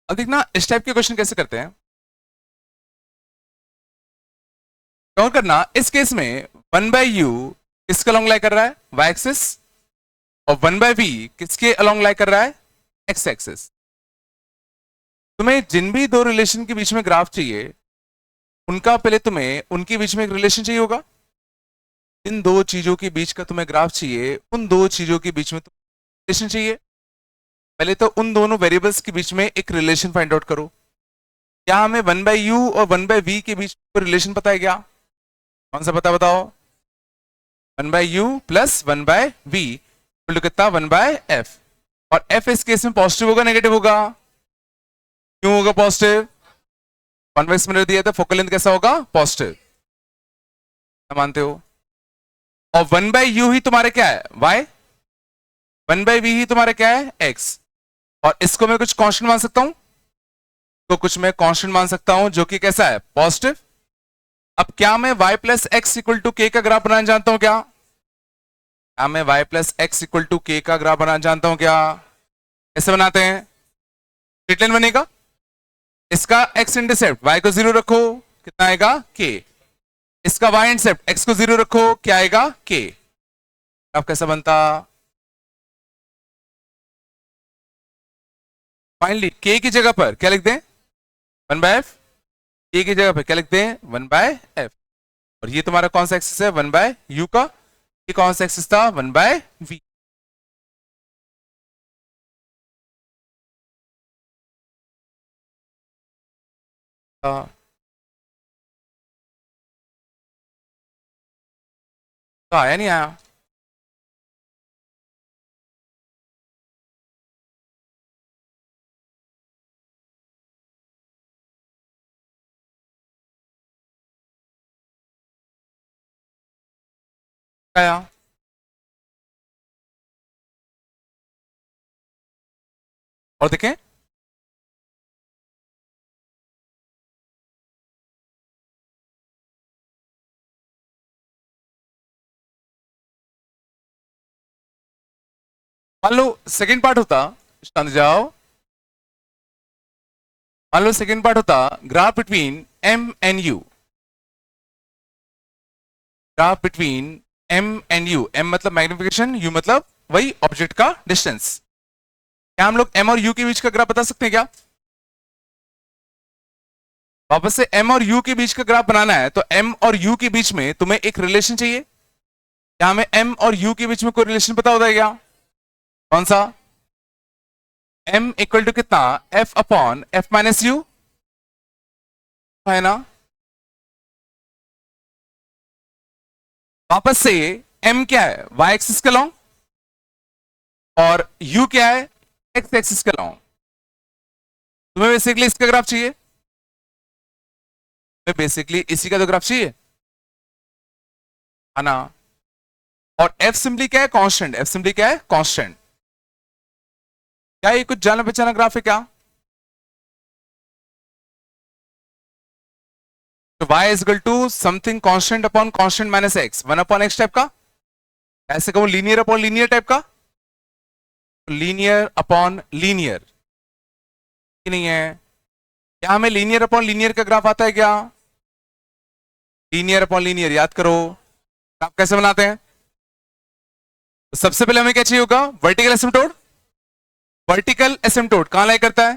अब देखना इस टाइप के क्वेश्चन कैसे करते हैं। क्या करना इस केस में 1/u किसके अलोंग लाई कर रहा है? y एक्सिस, और 1/v किसके अलोंग लाई कर रहा है? x axis. तुम्हें जिन भी दो रिलेशन के बीच में ग्राफ चाहिए उनका पहले तुम्हें उनके बीच में एक रिलेशन चाहिए होगा। इन दो चीजों के बीच का तुम्हें ग्राफ चाहिए, उन दो चीजों के बीच में रिलेशन चाहिए। पहले तो उन दोनों वेरिएबल्स के बीच में एक रिलेशन फाइंड आउट करो। क्या हमें 1/u और 1/v के बीच में रिलेशन पता है क्या? कौन सा पता बताओ? 1/u plus 1/v equal to कितना? 1/f। और f इस केस में पॉजिटिव होगा नेगेटिव होगा? क्यों होगा पॉजिटिव? कॉन्वेक्स मिरर दिया था, फोकल लेंथ कैसा होगा? पॉजिटिव, मानते हो? और 1/u ही तुम्हारे क्या है? y। 1/v ही तुम्हारे क्या है? x। और इसको मैं कुछ कांस्टेंट मान सकता हूं, तो कुछ मैं कांस्टेंट मान सकता हूं जो कि कैसा है? पॉजिटिव। अब क्या मैं y plus x equal to k का ग्राफ बनाना जानता हूं क्या? क्या मैं y plus x equal to k का ग्राफ बनाना जानता हूं क्या? कैसे बनाते हैं? स्ट्रेट लाइन बनेगा, इसका x इंटरसेप्ट y को 0 रखो, कितना आएगा? k। इसका y इंटरसेप्ट x को 0 रखो, क्या आएगा? k। अब कैसा बनता? फाइनली k की जगह पर क्या लिख दें? 1/f। k की जगह पर क्या लिख दें? 1/f। और ये तुम्हारा कौन सा एक्सिस है? 1/u का। ये कौन सा एक्सिस था? 1/v। तो आया नहीं आया? आया। और देखें, मान लो सेकंड पार्ट होता, शांत जाओ, मान लो सेकंड पार्ट होता graph between m and u। Graph between m and u, m मतलब मैग्निफिकेशन, u मतलब वही ऑब्जेक्ट का डिस्टेंस। क्या हम लोग m और u के बीच का ग्राफ बता सकते हैं क्या? वापस से m और u के बीच का ग्राफ बनाना है तो m और u के बीच में तुम्हें एक रिलेशन चाहिए। क्या हमें m और u के बीच में कोई रिलेशन पता होता है क्या? कौन सा? m इक्वल टू कितना? f upon f minus you, है ना? वापस से m क्या है? y एक्सिस के लॉन्ग, और u क्या है? x एक्सिस के लॉन्ग। तुम्हें बेसिकली इसका ग्राफ चाहिए, बेसिकली इसी का तो ग्राफ चाहिए, है ना? और f सिंपली क्या है? कांस्टेंट। f सिंपली क्या है? कांस्टेंट। क्या ये कुछ जाना पहचाना ग्राफ है क्या? तो y is equal to something constant upon constant minus x, 1/x type का। ऐसे कहूं लीनियर अपॉन लीनियर टाइप का, लीनियर अपॉन लीनियर नहीं है? क्या हमें लीनियर अपॉन लीनियर का ग्राफ आता है क्या? लीनियर अपॉन लीनियर याद करो, आप कैसे बनाते हैं? तो सबसे पहले हमें क्या चाहिए होगा? वर्टिकल एसिम्पटोट। वर्टिकल एसिम्पटोट कहां लाई करता है?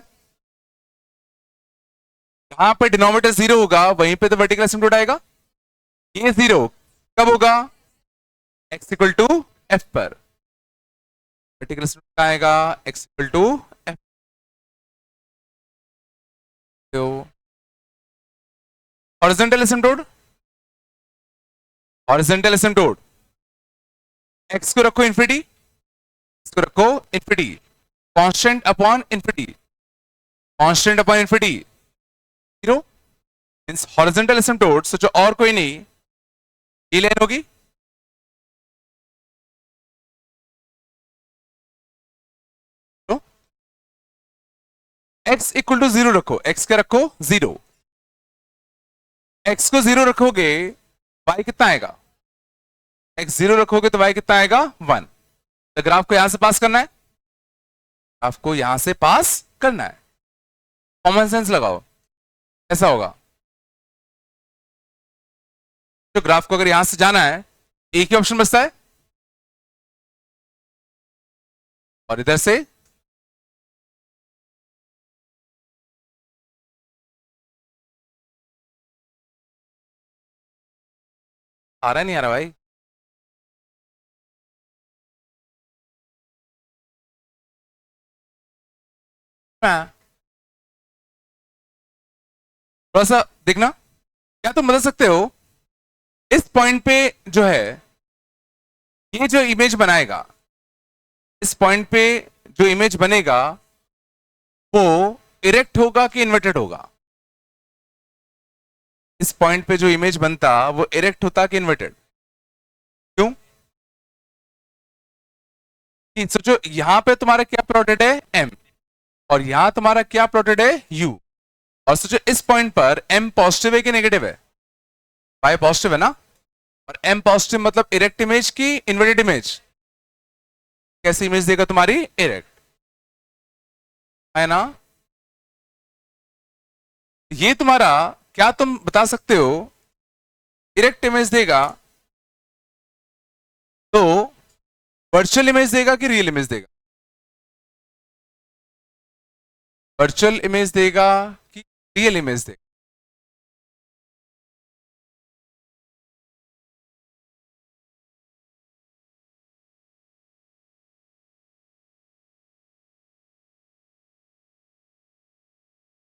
जहां पे डिनोमिनेटर जीरो होगा वहीं पे तो वर्टिकल एसिम्पटोट आएगा। ये जीरो कब होगा? एक्स इक्वल टू एफ पर। वर्टिकल एसिम्पटोट आएगा एक्स इक्वल टू एफ। तो horizontal asymptote, horizontal asymptote X को रखो इन्फिनिटी, एक्स को रखो infinity, constant upon infinity, constant upon infinity, zero means horizontal asymptote सोचो और कोई नहीं, ये लाइन होगी। तो एक्स इक्वल टू जीरो रखो, एक्स का रखो जीरो, एक्स को जीरो रखोगे वाई कितना आएगा? एक्स जीरो रखोगे तो वाई कितना आएगा? वन। तो ग्राफ को यहां से पास करना है, ग्राफ को यहां से पास करना है। कॉमन सेंस लगाओ, ऐसा होगा। तो ग्राफ को अगर यहां से जाना है एक ही ऑप्शन बचता है, और इधर से आ रहा नहीं आ रहा भाई? हाँ, थोड़ा सा देखना, क्या तुम बता सकते हो इस पॉइंट पे जो है ये जो इमेज बनाएगा, इस पॉइंट पे जो इमेज बनेगा वो इरेक्ट होगा कि इन्वर्टेड होगा? इस पॉइंट पे जो इमेज बनता वो इरेक्ट होता कि इन्वर्टेड? क्यों? कि सोचो यहां पे तुम्हारा क्या प्लॉटेड है? एम, और यहां तुम्हारा क्या प्लॉटेड है? यू। और सोचो इस पॉइंट पर एम पॉजिटिव है कि नेगेटिव है? वाई पॉजिटिव है ना, और एम पॉजिटिव मतलब इरेक्ट इमेज की इन्वर्टेड इमेज? कैसी इमेज देगा तुम्हारी? इरेक्ट, है ना? ये तुम्हारा क्या तुम बता सकते हो इरेक्ट इमेज देगा तो वर्चुअल इमेज देगा कि रियल इमेज देगा? वर्चुअल इमेज देगा कि रियल इमेज देगा?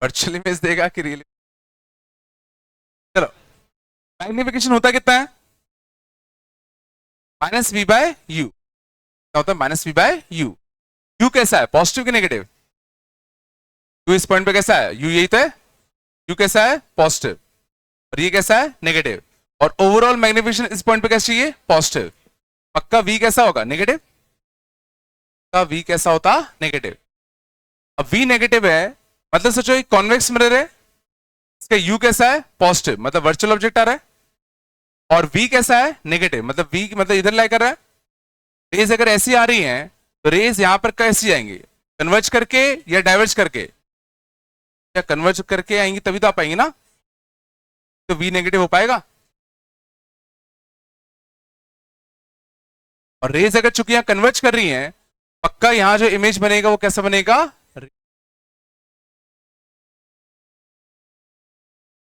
वर्चुअल इमेज देगा कि रियल? चलो, मैग्निफिकेशन होता कितना है? Minus we by u. क्या होता है? Minus we by u. U कैसा है? पॉजिटिव कि नेगेटिव? यू इस पॉइंट पे कैसा है? यू यही तो है। यू कैसा है? पॉजिटिव। और ये कैसा है? नेगेटिव। और ओवरऑल मैग्निफिकेशन इस पॉइंट पे कैसा चाहिए? पॉजिटिव। पक्का वी कैसा होगा? नेगेटिव। का वी कैसा होता? नेगेटिव। अब वी नेगेटिव है मतलब सोचो एक कॉन्वेक्स मिरर है, इसका यू कैसा है? पॉजिटिव, मतलब वर्चुअल ऑब्जेक्ट आ रहा है। और वी कैसा है? नेगेटिव, मतलब वी मतलब इधर लाई कर रहा है। रेज अगर ऐसी आ रही हैं तो रेज यहां पर कैसी आएंगी? कन्वर्ज करके या डाइवर्ज करके? क्या कन्वर्ज करके आएंगी तभी तो आ पाएंगी ना, तो वी नेगेटिव हो पाएगा। और रेज अगर चूंकि यहां कन्वर्ज कर रही हैं, पक्का यहां जो इमेज बनेगा वो कैसा बनेगा?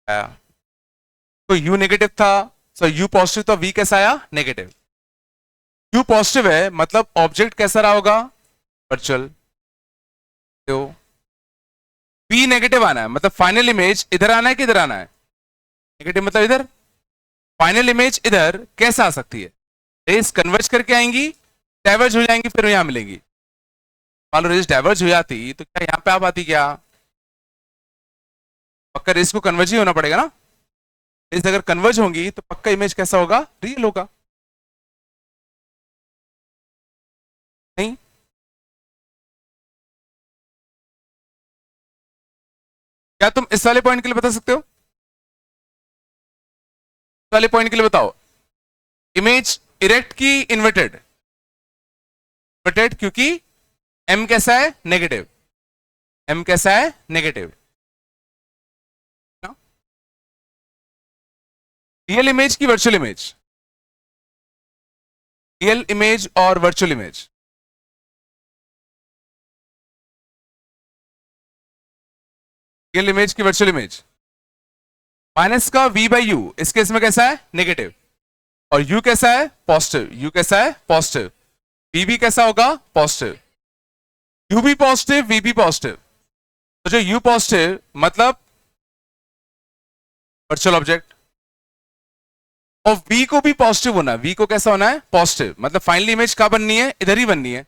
तो यू नेगेटिव था, सो यू पॉजिटिव, तो वी कैसा आया? नेगेटिव। यू पॉजिटिव है मतलब ऑब्जेक्ट कैसा रहा होगा? वर्चुअल। तो वी नेगेटिव आना है मतलब फाइनल इमेज इधर आना है कि इधर आना है? नेगेटिव मतलब इधर। फाइनल इमेज इधर कैसे आ सकती है? रेस कन्वर्ज करके आएंगी, डाइवर्ज हो जाएंगी, फिर यहां मिलेंगी। मान लो रेस डाइवर्ज हो जाती तो क्या यहां पे आ पाती? क्या पक्का रेस को कन्वर्ज ही होना पड़ेगा ना। रेस अगर कन्वर्ज होंगी तो पक्का इमेज कैसा होगा? रियल होगा। नहीं? क्या तुम इस वाले पॉइंट के लिए बता सकते हो? इस वाले पॉइंट के लिए बताओ, इमेज इरेक्ट की इन्वर्टेड? इन्वर्टेड, क्योंकि एम कैसा है? नेगेटिव। एम कैसा है? नेगेटिव। रियल इमेज की वर्चुअल इमेज? रियल इमेज और वर्चुअल इमेज? रियल इमेज की वर्चुअल इमेज? माइनस का v बाई यू इस केस में कैसा है? नेगेटिव। और u कैसा है? पॉजिटिव। u कैसा है? पॉजिटिव। v भी कैसा होगा? पॉजिटिव। u भी पॉजिटिव, v भी पॉजिटिव। तो जो u पॉजिटिव मतलब वर्चुअल ऑब्जेक्ट, और v को भी पॉजिटिव होना है। v को कैसा होना है? पॉजिटिव। मतलब फाइनली इमेज कहां बननी है? इधर ही बननी है।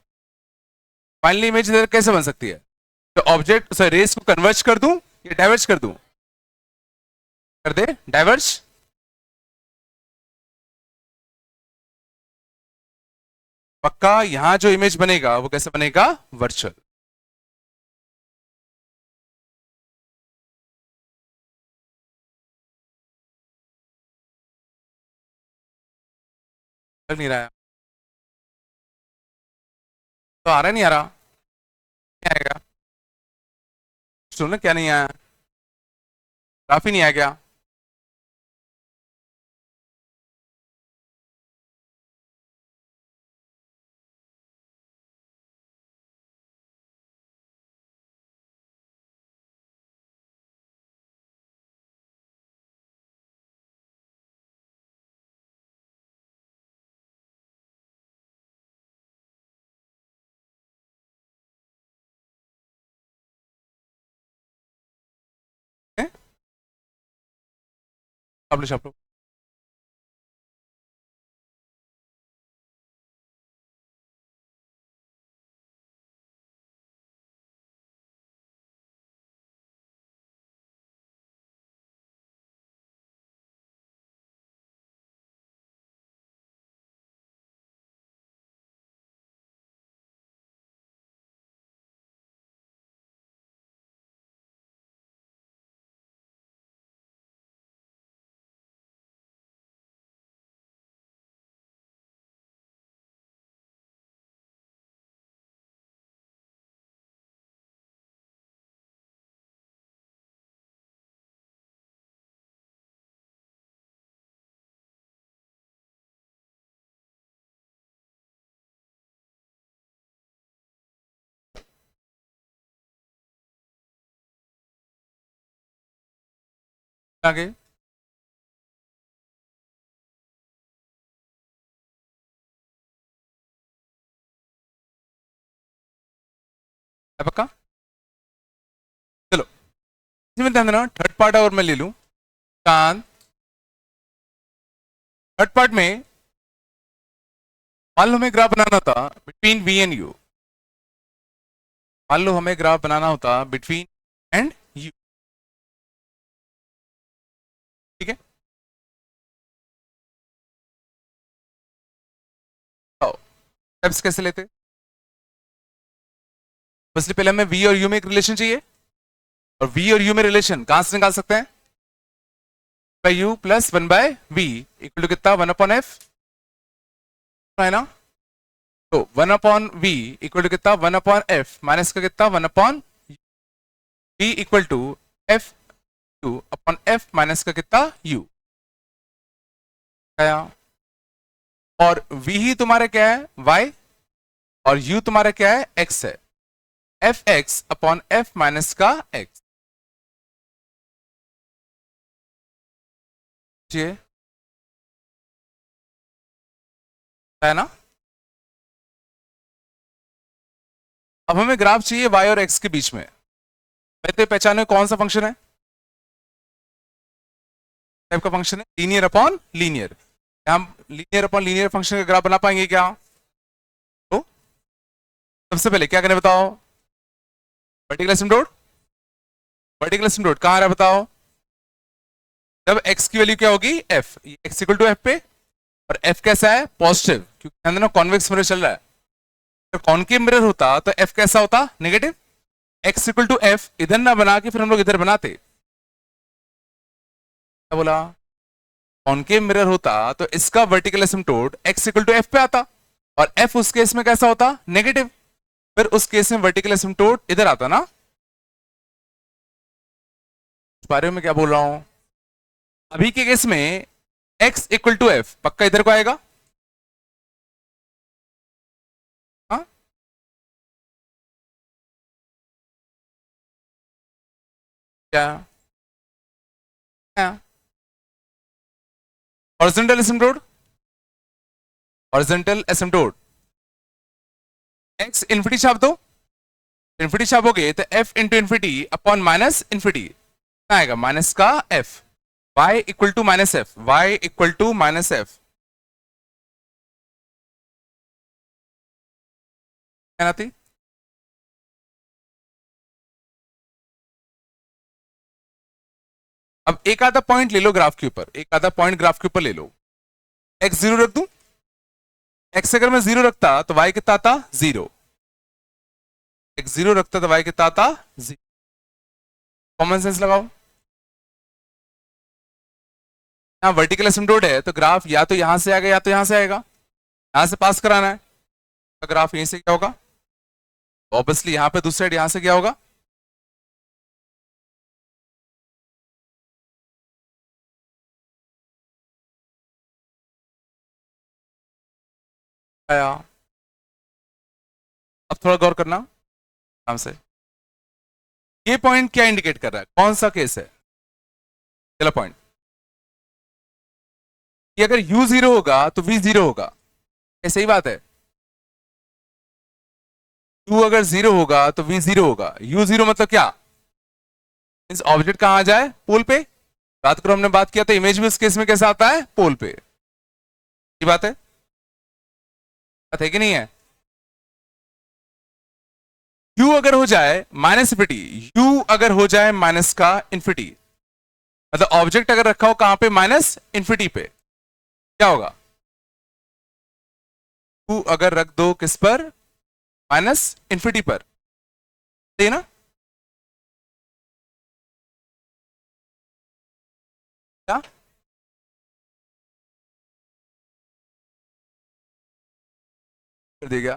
फाइनली इमेज इधर कैसे बन सकती है? तो ऑब्जेक्ट सॉरी रेस को कन्वर्ज कर दूं या डाइवर्ज कर दूं? कर दे डाइवर्ज। पक्का यहां जो इमेज बनेगा वो कैसे बनेगा? वर्चुअल। लग नहीं रहा है तो? आ रहा नहीं आ रहा? क्या आएगा? सुनो क्या नहीं आया? काफी नहीं आया क्या? पब्लिश आप लोग। आगे है पक्का? चलो इसमें ध्यान देना, थर्ड पार्ट और मैं ले लूं। चांद थर्ड पार्ट में मान लो हमें ग्राफ बनाना था बिटवीन v एंड u। मान लो हमें ग्राफ बनाना होता बिटवीन एंड u। ठीक है, स्टेप्स कैसे लेते? सबसे पहले हमें v और u में एक रिलेशन चाहिए, और v और u में रिलेशन कहां से निकाल सकते हैं? By u plus one by v equal to कितना? वन अपॉन एफ है ना? तो one upon v equal to कितना? वन अपॉन एफ माइनस का कितना? One upon v equal to f two upon f minus का कितना? यू। और v ही तुम्हारा क्या है? y। और u तुम्हारा क्या है? x है। F x upon f minus का x। है ना? अब हमें ग्राफ चाहिए y और x के बीच में। पहले पहचाने कौन सा फंक्शन है? टाइप का फंक्शन है लीनियर अपॉन लीनियर। हम लीनियर अपॉन लीनियर फंक्शन का ग्राफ बना पाएंगे क्या? तो सबसे पहले क्या करें बताओ? वर्टिकल एसिम्पटोट। वर्टिकल एसिम्पटोट कहां आ रहा है बताओ? जब x की वैल्यू क्या होगी? f। x equal to F पे, और f कैसा है? पॉजिटिव, क्योंकि अंदर कॉन्वेक्स मिरर चल रहा है। तो कॉनकेव मिरर होता तो f कैसा होता? Negative. x equal to f इधर ना बना के फिर हम लोग इधर बनाते। क्या बोला? कॉनकेव मिरर होता तो इसका vertical asymptote x equal to F पे आता, और f उस केस में कैसा होता? नेगेटिव। फिर उस केस में वर्टिकल एसिम्पटोट इधर आता ना। इस बारे में क्या बोल रहा हूं? अभी के केस में x इक्वल टू एफ पक्का इधर को आएगा। क्या horizontal asymptote, horizontal asymptote x infinity छाप दो, इन्फिनिटी छापोगे तो f into infinity upon minus infinity आएगा माइनस का f, y equal to minus f, y equal to minus f आती। अब एक आधा पॉइंट ले लो ग्राफ के ऊपर, एक आधा पॉइंट ग्राफ के ऊपर ले लो, एक्स जीरो रख दूं, एक्स अगर मैं जीरो रखता तो y कितना आता जीरो, एक्स जीरो रखता तो y कितना आता जीरो। कॉमन सेंस लगाओ, यहाँ वर्टिकल एसिम्प्टोट है तो ग्राफ या तो यहां से आएगा या तो यहां से आएगा, यहां से पास कराना है तो ग्राफ यहीं से क्या होगा, ऑब्वियसली यहां पे दूसरे साइड यहां से क्या होगा, आया। अब थोड़ा गौर करना आराम से, ये पॉइंट क्या इंडिकेट कर रहा है, कौन सा केस है, पहला पॉइंट कि अगर u जीरो होगा तो v जीरो होगा, ये सही बात है, u अगर जीरो होगा तो v जीरो होगा, u जीरो मतलब क्या, मींस ऑब्जेक्ट कहां आ जाए, पोल पे। बात करो, हमने बात किया था इमेज भी उस केस में कैसे आता है, पोल पे, ये बात है कि नहीं है। u अगर हो जाए माइनस इन्फिनिटी, u अगर हो जाए माइनस का इन्फिनिटी, मतलब ऑब्जेक्ट अगर रखा हो कहां पे, माइनस इन्फिनिटी पे, क्या होगा, u अगर रख दो किस पर, माइनस इन्फिनिटी पर, सही है ना। क्या कर देगा,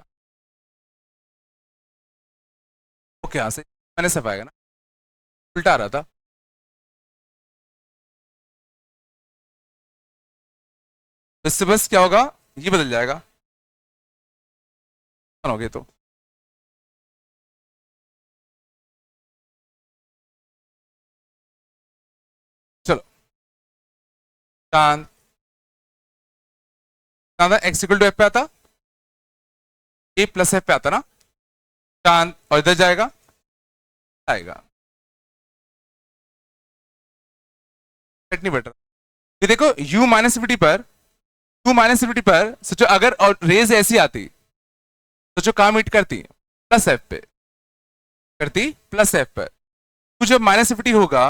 ओके यहां से माइनस एफ आएगा ना, उल्टा आ रहा था, तो इससे बस क्या होगा, ये बदल जाएगा, हो गया तो चलो, चांद चांद एक्स इक्वल टू एफ पे आता, ए प्लस एफ पे आता ना, चांद और इधर जाएगा आएगा, सेट नहीं बैठ रहा, ये देखो u माइनस इन्फिनिटी पर, u माइनस इन्फिनिटी पर सोचो अगर और रेज ऐसी आती, सोचो कहां मीट करती, प्लस एफ पे करती, प्लस एफ पर, तो जब माइनस इन्फिनिटी होगा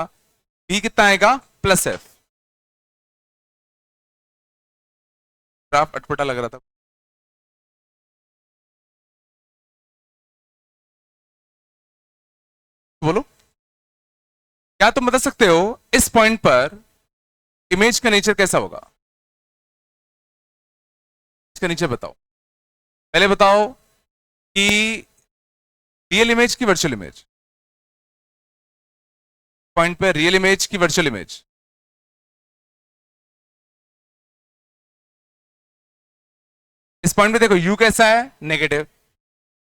v कितना आएगा, प्लस एफ, ग्राफ अटपटा लग रहा था, बोलो क्या तुम बता सकते हो इस पॉइंट पर इमेज का नेचर कैसा होगा, इसका नेचर बताओ, पहले बताओ कि रियल इमेज की वर्चुअल इमेज, पॉइंट पे रियल इमेज की वर्चुअल इमेज, इस पॉइंट पे देखो u कैसा है, नेगेटिव,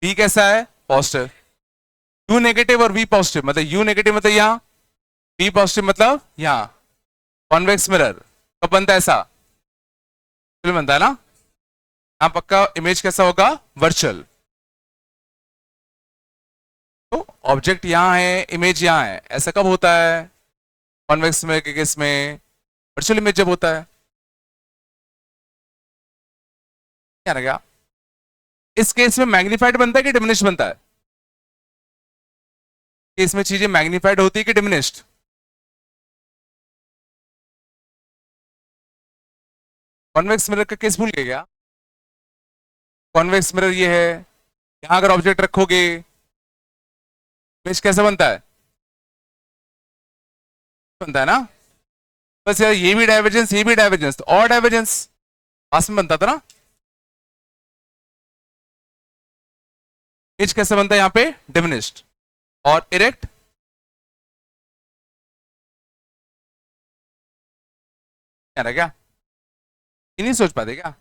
v कैसा है, पॉजिटिव, u नेगेटिव और v पॉजिटिव, मतलब u नेगेटिव मतलब यहां, v पॉजिटिव मतलब यहां, कॉन्वेक्स मिरर कब बनता है ऐसा, बनता है ना, यहां पक्का इमेज कैसा होगा, वर्चुअल, तो ऑब्जेक्ट यहां है, इमेज यहां है, ऐसा कब होता है, कॉन्वेक्स मिरर के केस में, वर्चुअल इमेज जब होता है, क्या रहेगा, इस केस में मैग्नीफाइड बनता है कि डिमिनिश बनता है, केस में चीजें मैग्नीफाइड होती है कि डिमिनिश्ड, कॉन्वेक्स मिरर का केस भूल गए क्या, कॉन्वेक्स मिरर ये है, यहां अगर ऑब्जेक्ट रखोगे इमेज कैसा बनता है, बनता है ना, बस यार ये भी डाइवर्जेंस ये भी डाइवर्जेंस, तो और डाइवर्जेंस पास में बनता था ना, इमेज कैसा बनता है यहां पे, डिमिनिश्ड, और इरेक्ट, क्या रहा क्या, ये नहीं सोच पाते क्या,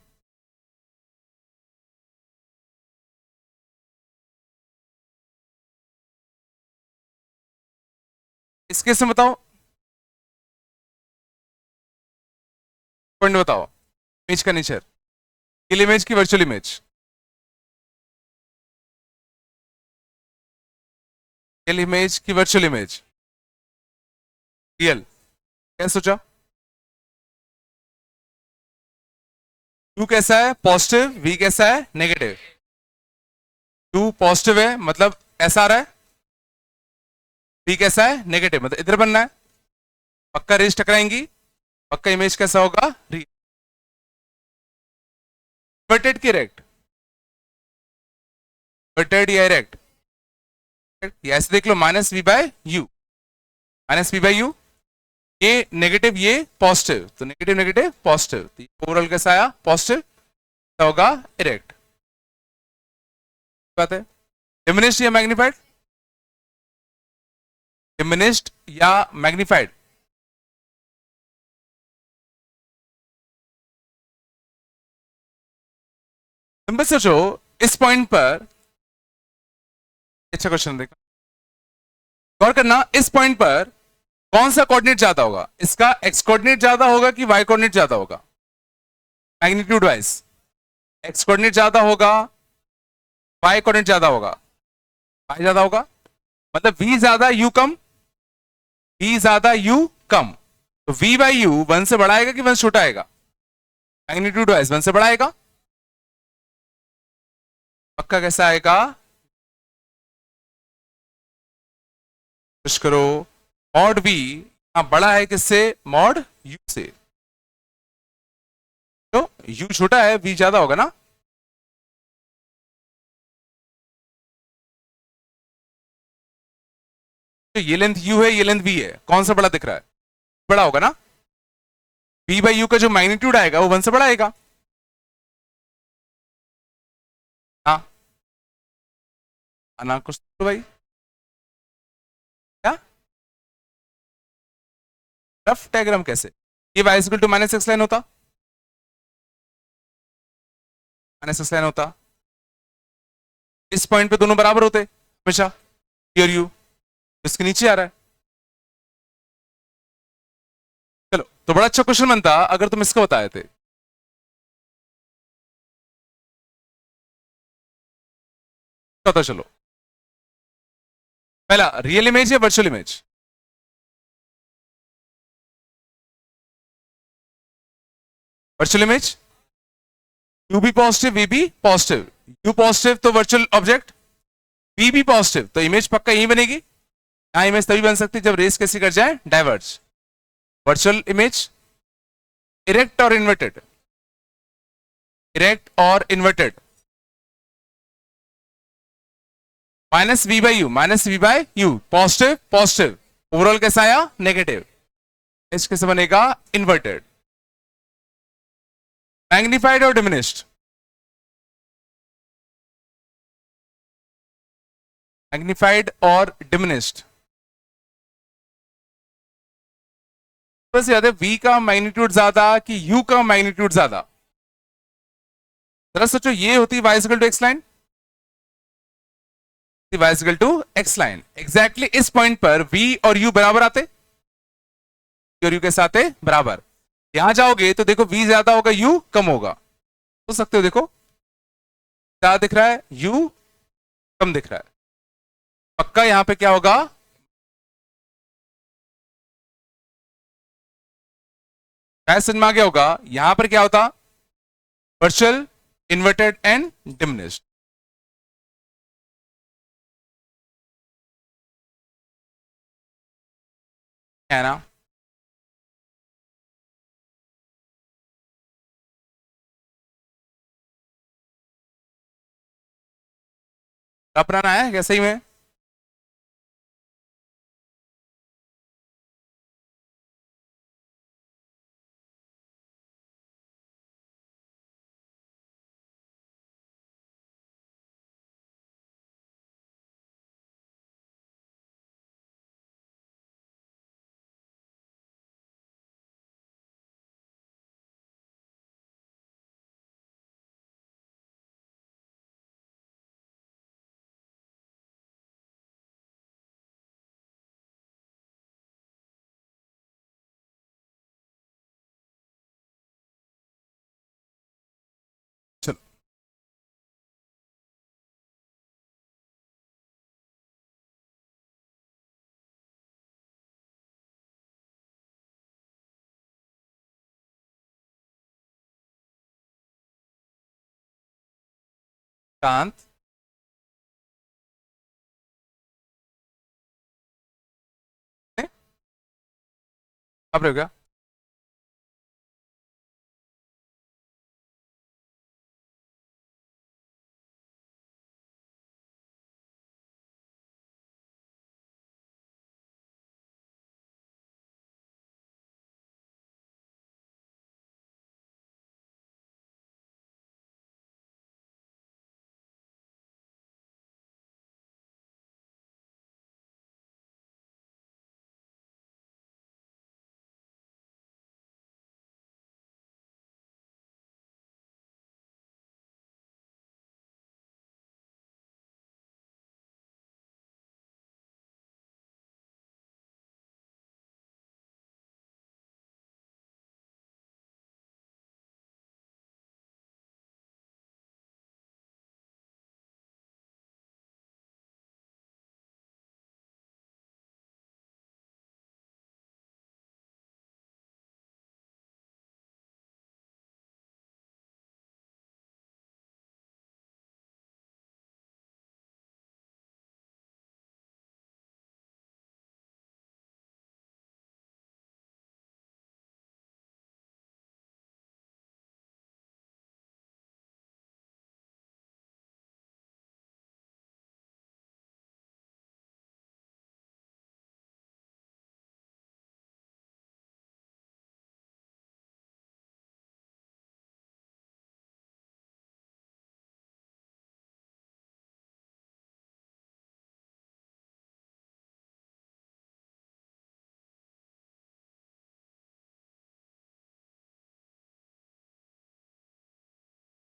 इस केस में बताओ, पॉइंट बताओ, इमेज का नेचर, रियल इमेज की वर्चुअल इमेज, रियल इमेज की वर्चुअल इमेज, रियल, क्या सोचा? यू कैसा है पॉजिटिव, वी कैसा है नेगेटिव, यू पॉजिटिव है मतलब ऐसा आ रहा है, वी कैसा है नेगेटिव मतलब इधर बनना है, पक्का रेज टकराएंगी, पक्का इमेज कैसा होगा इन्वर्टेड की इरेक्ट, इन्वर्टेड या इरेक्ट, ऐसे देख लो minus we by U, minus we by U, ये नेगेटिव ये पॉजिटिव, तो नेगेटिव नेगेटिव पॉजिटिव, तो ओवरऑल कैसा आया पॉजिटिव, क्या होगा इरेक्ट, बात है। डिमिनिश्ड या मैग्नीफाइड, डिमिनिश्ड या मैग्नीफाइड, सिंपल सोचो, इस पॉइंट पर, अच्छा क्वेश्चन देखो, गौर करना, इस पॉइंट पर कौन सा कोऑर्डिनेट ज्यादा होगा, इसका एक्स कोऑर्डिनेट ज्यादा होगा कि वाई कोऑर्डिनेट ज्यादा होगा, मैग्नीट्यूड वाइज, एक्स कोऑर्डिनेट ज्यादा होगा, वाई कोऑर्डिनेट ज्यादा होगा, वाई ज्यादा होगा, मतलब v ज्यादा u कम, v ज्यादा u कम, तो v बाई यू वन से बड़ा आएगा कि वन से छोटा आएगा, मैग्नीट्यूड वाइज वन से बड़ा आएगा, पक्का कैसा आएगा, कुछ करो, मॉड v बड़ा है किससे, मॉड u से, तो u छोटा है v ज्यादा होगा ना, तो ये लेंथ u है ये लेंथ v है, कौन सा बड़ा दिख रहा है, बड़ा होगा ना, v बाई यू का जो मैग्नीट्यूड आएगा वो वन से बड़ा आएगा, हाँ ना, कुछ तो भाई, क्या रफ डायग्राम कैसे, ये y equal to minus x line होता, माइनस एक्स लाइन होता, इस पॉइंट पे दोनों बराबर होते हमेशा, और यू इसके नीचे आ रहा है, चलो तो बड़ा अच्छा क्वेश्चन बनता अगर तुम इसको बताए थे, पता चलो, पहला रियल इमेज या virtual image, virtual image, you भी पॉजिटिव वी भी पॉजिटिव, यू पॉजिटिव तो वर्चुअल ऑब्जेक्ट, वी भी पॉजिटिव तो इमेज पक्का यही बनेगी, यहां इमेज तभी बन सकती है जब रेस कैसी कर जाए डाइवर्ज, वर्चुअल इमेज, इरेक्ट और इन्वर्टेड, इरेक्ट और inverted, minus v by u, minus v by u, positive positive, overall कैसा आया नेगेटिव, इस कैसे बनेगा इन्वर्टेड, मैग्नीफाइड और डिमिनिश्ड, मैग्नीफाइड और डिमिनिश्ड, बस याद है v का मैग्नीट्यूड ज्यादा कि u का मैग्नीट्यूड ज्यादा, जरा सोचो, ये होती y equal to x line, y equal to x line, exactly इस पॉइंट पर v और u बराबर आते, और u के साथ है बराबर, यहां जाओगे तो देखो v ज्यादा होगा u कम होगा, सोच सकते हो, देखो क्या दिख रहा है, u कम दिख रहा है, पक्का यहां पे क्या होगा, क्या समझ में आ गया होगा, यहां पर क्या होता, वर्चुअल, इन्वर्टेड एंड डिमिनिश्ड, है ना, अपनाना है क्या सही में। कांत अब रहेगा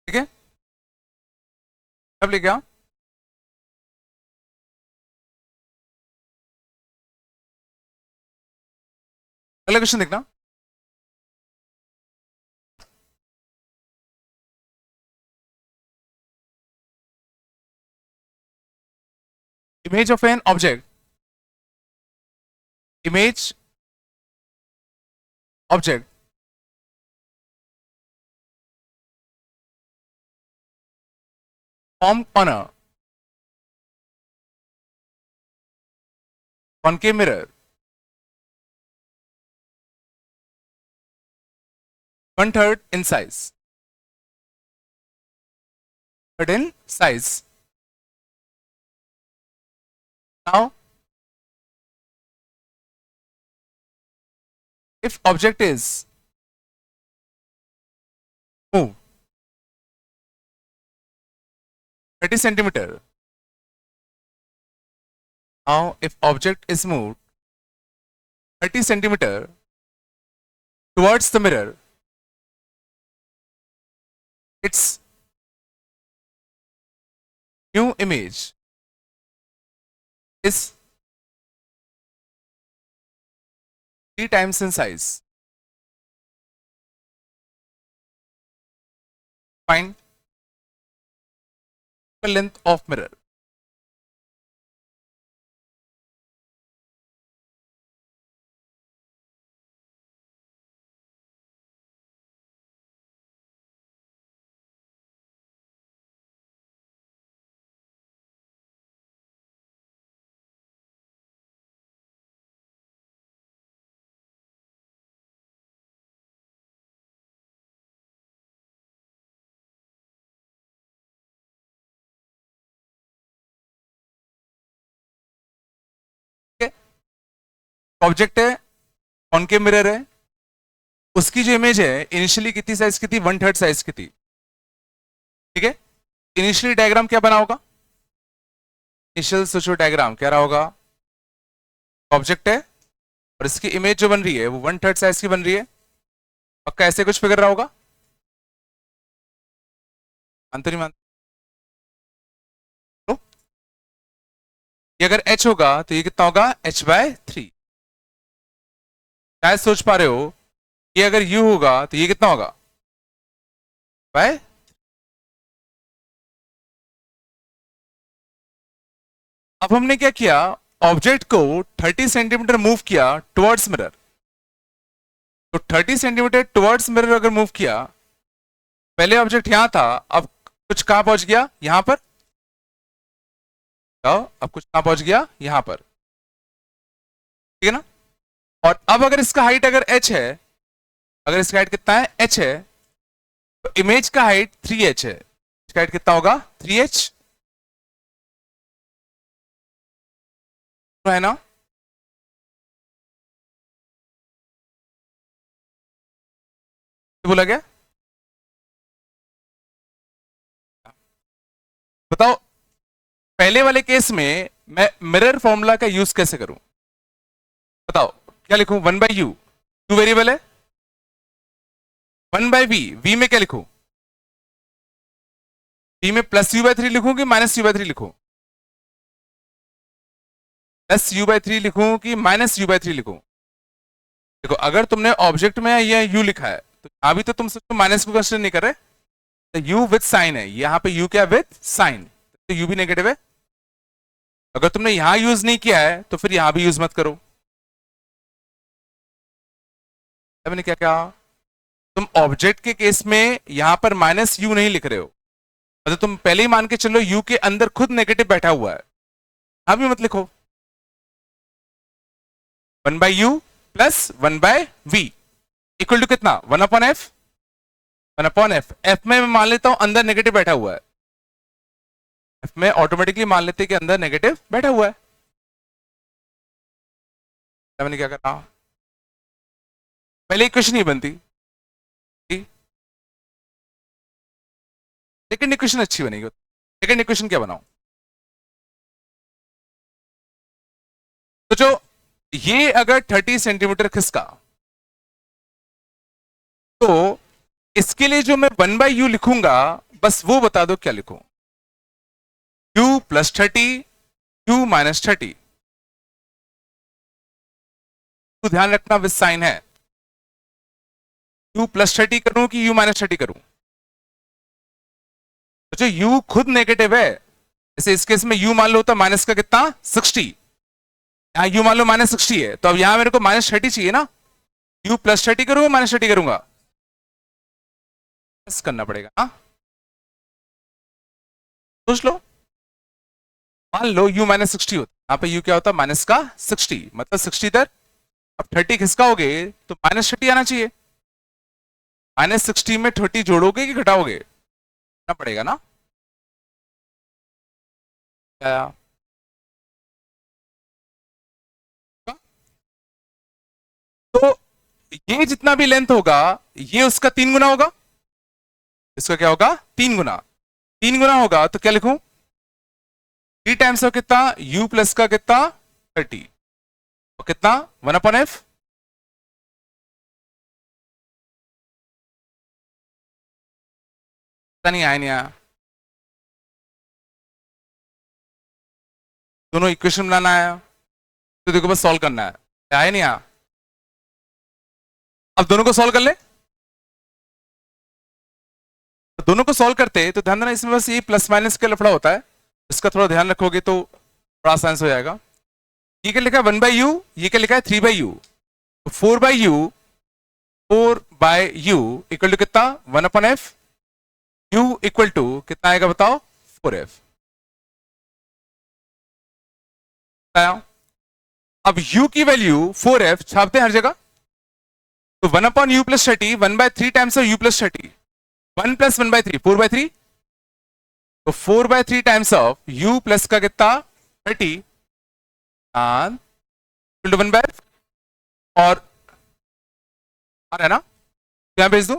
ठीक है अब लेके आओ अगला क्वेश्चन देखना image of an object image object formed on a concave mirror 1/3 in size. Third in size. Now, if object is moved 30 centimeter, now if object is moved 30 centimeter towards the mirror, its new image is 3 times in size. Find the length of mirror. Object है concave mirror है, उसकी जो image है initially कितनी size की थी, 1/3 size की थी. ठीक है, इनिशियली डायग्राम क्या बना होगा, इनिशियल सोचो डायग्राम क्या रहा होगा, ऑब्जेक्ट है और इसकी इमेज जो बन रही है वो 1/3 साइज की बन रही है. पक्का ऐसे कुछ फिगर रहा होगा, मानते नहीं मानते? तो ये अगर h होगा तो ये कितना होगा, h/3. शायद सोच पा रहे हो कि अगर u होगा तो ये कितना होगा, बाय. अब हमने क्या किया, ऑब्जेक्ट को 30 सेंटीमीटर मूव किया टुवर्ड्स मिरर. तो 30 सेंटीमीटर टुवर्ड्स मिरर अगर मूव किया, पहले ऑब्जेक्ट यहां था, अब कुछ कहां पहुंच गया, यहां पर. जाओ, अब कुछ कहां पहुंच गया, यहां पर, ठीक है ना। और अब अगर इसका हाइट अगर h है, अगर इसका हाइट कितना है, h है, तो इमेज का हाइट 3h है, इसका हाइट कितना होगा, 3h, तो है ना। बोला गया, बताओ पहले वाले केस में मैं मिरर फॉर्मूला का यूज कैसे करूं, बताओ क्या लिखूं, 1/u, टू वेरिएबल है, 1/v, v में क्या लिखूं, v में +u/3 लिखूं कि -u/3 लिखूं, +u/3 लिखूं कि -u/3 लिखूं। देखो अगर तुमने ऑब्जेक्ट में ये u लिखा है, तो अभी तो तुम सोचो माइनस को कंसिडर नहीं कर रहे, तो u विथ साइन है, यहां पे u क्या विथ साइन, तो u भी नेगेटिव है। अगर तुमने यहां यूज नहीं किया है तो फिर यहां भी यूज मत करो। मैंने क्या कहा, तुम ऑब्जेक्ट के केस में यहां पर -u नहीं लिख रहे हो, मतलब तुम पहले ही मान के चलो u के अंदर खुद नेगेटिव बैठा हुआ है, यहां भी मत लिखो। 1/u plus 1/v equal to कितना, 1/f, 1/f, f में मैं मान लेता हूं अंदर नेगेटिव बैठा हुआ है, f में ऑटोमेटिकली मान लेते हैं कि अंदर नेगेटिव बैठा हुआ है। मैंने क्या करना, पहले इक्वेशन ही बनती, सेकंड इक्वेशन अच्छी बनेगी। सेकंड इक्वेशन क्या बनाऊं, तो जो ये अगर 30 सेंटीमीटर खिसका, तो इसके लिए जो मैं 1/u लिखूंगा, बस वो बता दो क्या लिखूं, u +30, u -30, तो ध्यान रखना विद साइन है, u +30 करूं कि u -30 करूं, तो जो u खुद नेगेटिव है, जैसे इस केस में u मान लो होता माइनस का कितना, 60, यहां u मान लो -60 है, तो अब यहां मेरे को -30 चाहिए ना, u +30 करूंगा -30 करूंगा, प्लस करना पड़ेगा, हाँ सोच लो, मान लो u -60 होता, यहाँ पे u क्या होता, माइनस का 60, मतलब 60 इधर, अब 30 खिसकाओगे तो -30 आना चाहिए, -60 में 30 जोड़ोगे कि घटाओगे, ना पड़ेगा ना, क्या, तो ये जितना भी लेंथ होगा, ये उसका 3 गुना होगा, इसका क्या होगा, 3 गुना, 3 गुना होगा तो क्या लिखूं, 3 टाइम्स ऑफ कितना, u प्लस का कितना 30, और कितना 1/f, पता नहीं आया नहीं आया, दोनों इक्वेशन बनाना है, तो देखो बस सॉल्व करना है, आया नहीं आया, अब दोनों को सॉल्व कर ले, तो दोनों को सॉल्व करते तो ध्यान देना इसमें बस ये प्लस माइनस का लफड़ा होता है, इसका थोड़ा ध्यान रखोगे तो बड़ा आसान हो जाएगा। ये क्या लिखा है 1/u, ये क्या लिखा है 3/u, तो 4/u, 4/u इक्वल टू कितना 1/f, u इक्वल टू कितना आएगा बताओ 4f। अब u की वैल्यू 4f छापते हैं हर जगह, तो 1/u plus 30, 1/3 times of u plus 30, 1 plus 1/3 4/3, तो 4/3 टाइम्स ऑफ u प्लस का कितना 30 इक्वल टू 1/f, और आ रहा है ना, तो यहां भेज दो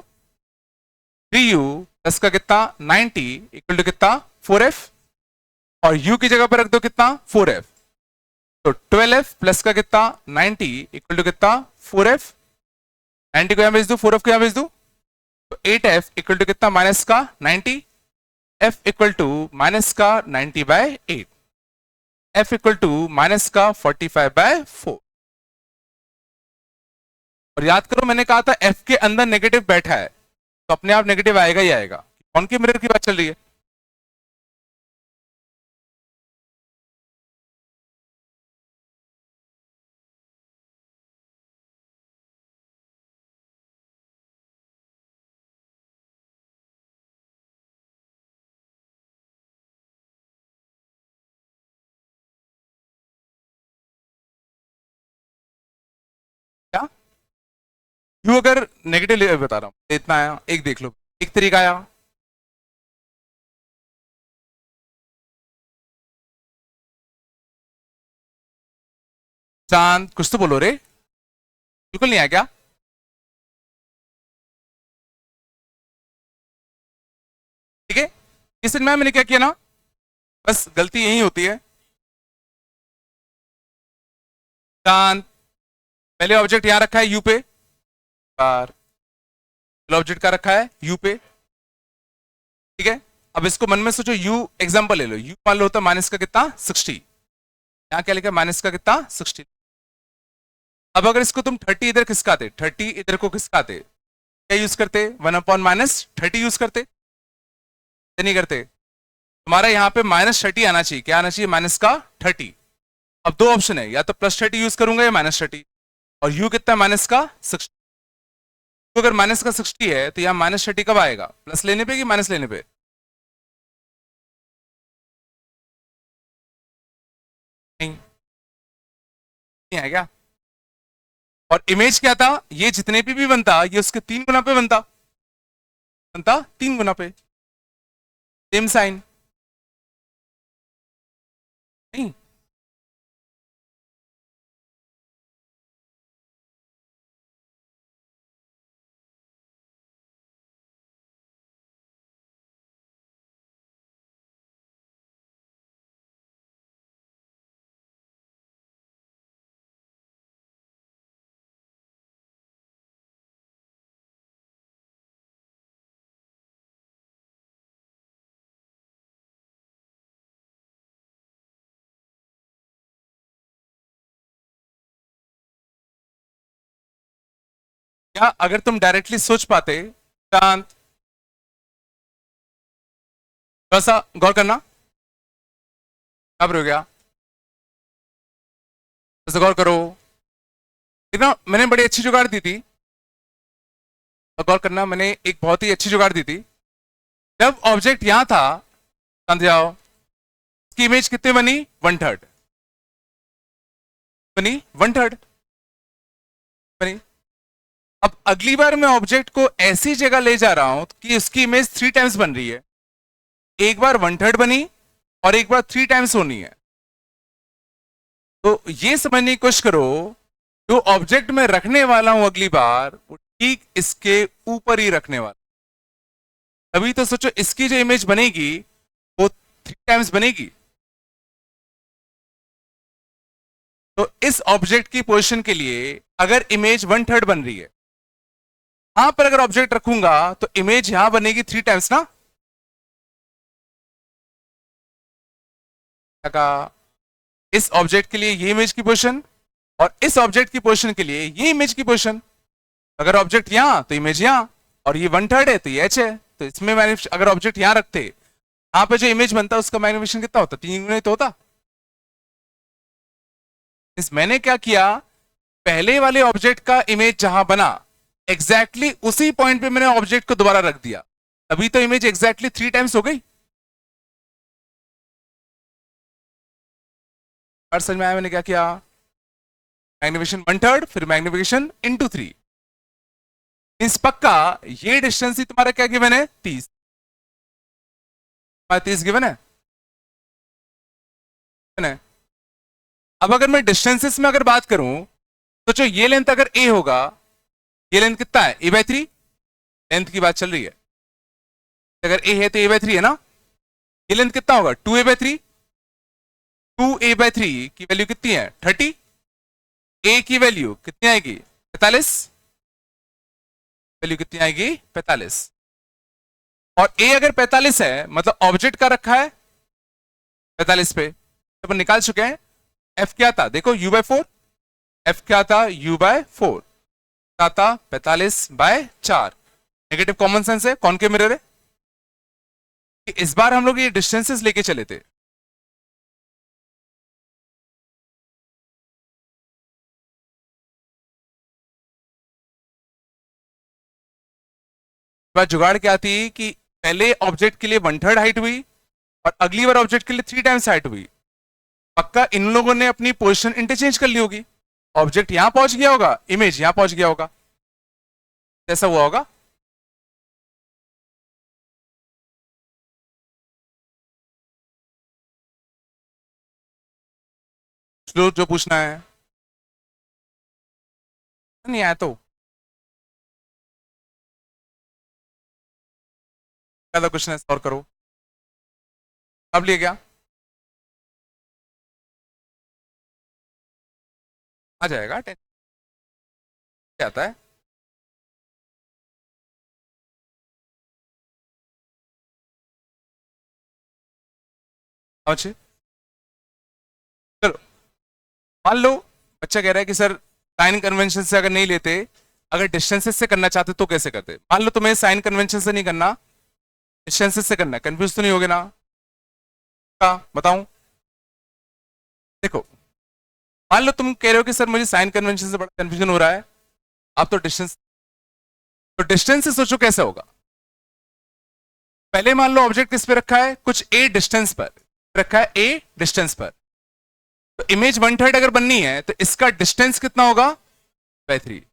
3u प्लस का कितना 90 इक्वल टू कितना 4f, और u की जगह पर रख दो कितना 4f, तो 12f प्लस का कितना 90 इक्वल टू कितना 4f, 90 को यहां भेज दो 4f को यहां भेज दो, तो 8f इक्वल टू कितना माइनस का 90, f इक्वल टू माइनस का 90/8, f इक्वल टू माइनस का 45/4, और याद करो मैंने कहा था f के अंदर नेगेटिव बैठा है, तो अपने आप नेगेटिव आएगा ही आएगा, कौन के मिरर की बात चल रही है। यू अगर नेगेटिव बता रहा हूं, इतना आया, एक देख लो, एक तरीका आया। चांद कुछ तो बोलो रे, बिल्कुल नहीं आया क्या? ठीक है, इस दिन मैंने क्या किया ना, बस गलती यही होती है। चांद, पहले ऑब्जेक्ट यहां रखा है यू पे, बार ऑब्जेक्ट का रखा है यू पे, ठीक है। अब इसको मन में सोचो, यू एग्जांपल ले लो, यू मान लो होता माइनस का कितना 60, यहां क्या लिखा माइनस का कितना 60। अब अगर इसको तुम 30 इधर खिसकाते, 30 इधर को खिसकाते, क्या यूज करते? 1/-30 यूज करते, नहीं करते? तुम्हारा यहाँ पे -30 आना चाहिए, क्या आना चाहिए? माइनस का 30। अब दो ऑप्शन है, या तो +30 यूज करूंगा या -30, और यू कितना है माइनस का 60। तो अगर माइनस का 60 है तो यहाँ -30 कब आएगा? प्लस लेने पे कि माइनस लेने पे? नहीं, नहीं है क्या? और इमेज क्या था? ये जितने पे भी बनता, ये उसके 3 गुना पे बनता, 3 गुना पे, सेम साइन। नहीं, क्या अगर तुम डायरेक्टली सोच पाते? चांद, थोड़ा सा गौर करना, क्या गया, गौर करो। देखना, मैंने बड़ी अच्छी जुगाड़ दी थी, और गौर करना, मैंने एक बहुत ही अच्छी जुगाड़ दी थी। जब ऑब्जेक्ट यहां था, समझ जाओ, इसकी इमेज कितने बनी? 1/3 बनी, 1/3 बनी। अब अगली बार मैं ऑब्जेक्ट को ऐसी जगह ले जा रहा हूं कि उसकी इमेज 3 टाइम्स बन रही है, एक बार 1/3 बनी और एक बार 3 टाइम्स होनी है। तो ये समझने की कोशिश करो, जो ऑब्जेक्ट में रखने वाला हूं अगली बार, वो ठीक इसके ऊपर ही रखने वाला। अभी तो सोचो, इसकी जो इमेज बनेगी वो 3 टाइम्स बनेगी। तो इस ऑब्जेक्ट की पोजीशन के लिए अगर इमेज 1/3 बन रही है, यहां पर अगर ऑब्जेक्ट रखूंगा तो इमेज यहां बनेगी 3 टाइम्स ना। इस ऑब्जेक्ट के लिए ये इमेज की पोजीशन, और इस ऑब्जेक्ट की पोजीशन के लिए ये इमेज की पोजीशन। अगर ऑब्जेक्ट यहां तो इमेज यहां, और ये 1/3 है तो ये एच है, तो इसमें अगर ऑब्जेक्ट यहां रखते, यहां पे जो इमेज बनता है उसका मैग्निफिकेशन कितना होता? 3 गुना तो होता। इस मैंने क्या किया, पहले वाले ऑब्जेक्ट का इमेज जहां बना, एग्जैक्टली उसी पॉइंट पे मैंने ऑब्जेक्ट को दोबारा रख दिया, अभी तो इमेज एग्जैक्टली 3 टाइम्स हो गई। और समझ में आया मैंने क्या किया? मैग्निफिकेशन 1/3, फिर मैग्निफिकेशन इंटू 3। इस पक्का ये डिस्टेंस ही तुम्हारा क्या गिवन है? 30। 30 गिवन है। अब अगर मैं डिस्टेंसेस में अगर बात करूं, तो जो ये लेंथ अगर ए होगा, ये लेंथ कितना है? a/3। लेंथ की बात चल रही है, अगर ए है तो a/3 है ना। ये लेंथ कितना होगा? 2a/3। 2a/3 की वैल्यू कितनी है? 30। ए की वैल्यू कितनी आएगी? 45। वैल्यू कितनी आएगी? 45। और ए अगर 45 है, मतलब ऑब्जेक्ट का रखा है 45 पे, तो अपन निकाल चुके हैं। एफ क्या था? देखो u/4। एफ क्या था? u/4 क्या था? 45/4। नेगेटिव कॉमन सेंस है, कॉनकेव मिरर है। इस बार हम लोग ये डिस्टेंसेस लेके चले थे, बार जुगाड़ क्या थी कि पहले ऑब्जेक्ट के लिए 1/3 हाइट हुई, और अगली बार ऑब्जेक्ट के लिए 3 टाइम्स हाइट हुई। पक्का इन लोगों ने अपनी पोजीशन इंटरचेंज कर ली होगी, ऑब्जेक्ट यहां पहुंच गया होगा, इमेज यहां पहुंच गया होगा। ऐसा हुआ होगा। जो जो पूछना है, नहीं आया तो ज्यादा क्वेश्चन है और करो। अब लिए क्या आ जाएगा, टेंशन आता है। अच्छा चलो, मान लो बच्चा कह रहा है कि सर साइन कन्वेंशन से अगर नहीं लेते, अगर डिस्टेंसेस से करना चाहते तो कैसे करते। मान लो तुम्हें साइन कन्वेंशन से नहीं करना, डिस्टेंसेस से करना है, कंफ्यूज तो नहीं होगे ना। का बताऊं, देखो मान लो तुम कह रहे हो कि सर मुझे साइन कन्वेंशन से बड़ा कंफ्यूजन हो रहा है, आप तो डिस्टेंस, तो डिस्टेंस से सोचो कैसे होगा। पहले मान लो ऑब्जेक्ट किस पे रखा है, कुछ ए डिस्टेंस पर रखा है, ए डिस्टेंस पर, तो इमेज 1/3 अगर बननी है तो इसका डिस्टेंस कितना होगा, बाय 3।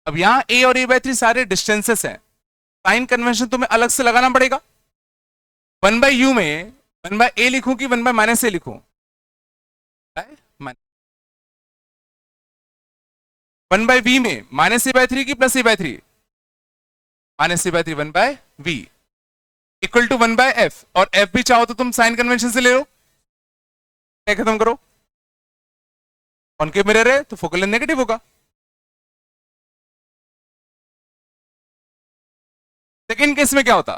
अब यहां ए और a/3 सारे डिस्टेंसेस हैं, साइन कन्वेंशन तुम्हें अलग से लगाना पड़ेगा। 1/u में 1/a लिखूं कि 1/-a लिखूं, 1/v में -a/3 की +a/3, -a/3 1/v equal to 1/f, और f भी चाहो तो तुम साइन कन्वेंशन से ले लो। क्या खत्म करो, कॉनकेव मिरर है तो फोकल लेंथ नेगेटिव होगा। सेकेंड केस में क्या होता,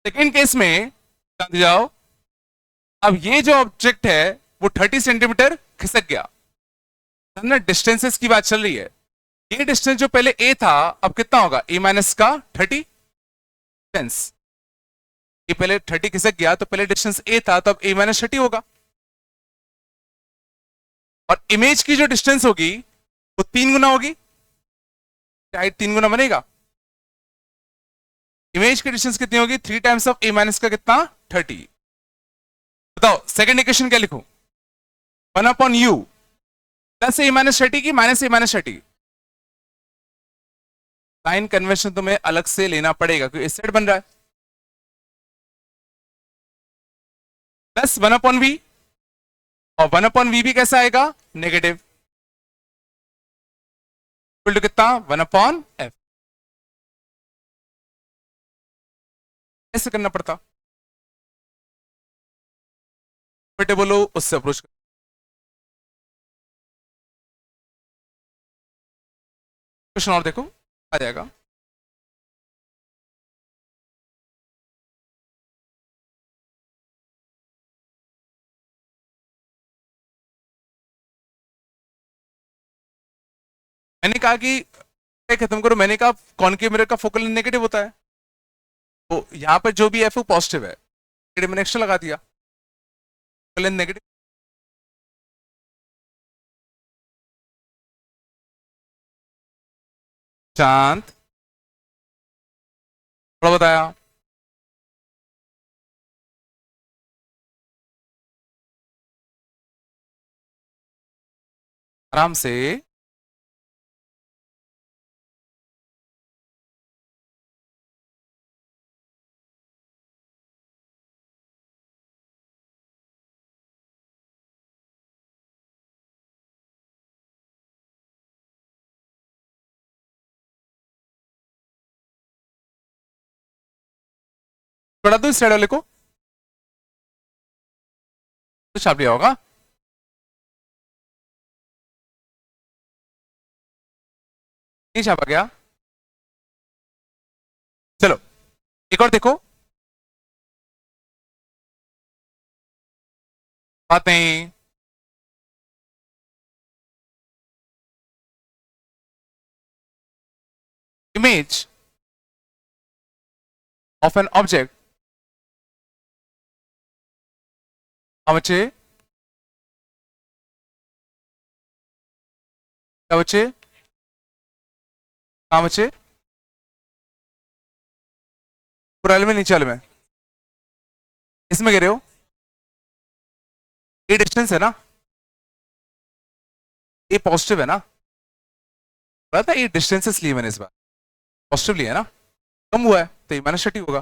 सेकेंड केस में समझ जाओ, अब ये जो ऑब्जेक्ट है वो 30 सेंटीमीटर खिसक गया, ना डिस्टेंसेस की बात चल रही है। ये डिस्टेंस जो पहले a था अब कितना होगा, a माइनस का 30 डिस्टेंस, ये पहले 30 खिसक गया तो पहले डिस्टेंस a था तो अब a माइनस 30 होगा, और इमेज की जो डिस्टेंस होगी वो 3 गुना होगी, हाइट 3 गुना बनेगा। इमेज की डिस्टेंस कितनी होगी, 3 टाइम्स ऑफ a माइनस का कितना 30। बताओ सेकेंड इक्वेशन क्या लिखूं, 1/u प्लस a माइनस 30 की minus a minus 30। Sign convention तुम्हें अलग से लेना पड़ेगा क्योंकि इस साइड बन रहा है, प्लस 1/v, और 1/v भी कैसा आएगा, नेगेटिव, इक्वल टू कितना 1/f। ऐसे करना पड़ता, बेटे बोलो उससे अप्रोच कर। क्वेश्चन और देखो आ जाएगा। मैंने कहा कि खत्म करो, मैंने कहा कॉनकेव मिरर का फोकल लेंथ नेगेटिव होता है, तो यहां पर जो भी एफ वो पॉजिटिव है, नेगेटिव मैंने एक्स्ट्रा लगा दिया, फोकल लेंथ नेगेटिव। शांत, थोड़ा बताया, आराम से। पढ़ा दो इस साइड वाले को, तो छाप लिया होगा। नहीं छापा गया, चलो एक और देखो, बातें image of an object how much है, how much है, how much है, पुराने में नीचे वाले में, इसमें कह रहे हो ये डिस्टेंस है ना, ये पॉजिटिव है ना, पता था ये डिस्टेंसेस लिए मैंने इस बार, पॉजिटिवली है ना, कम हुआ है तो ये -30 होगा।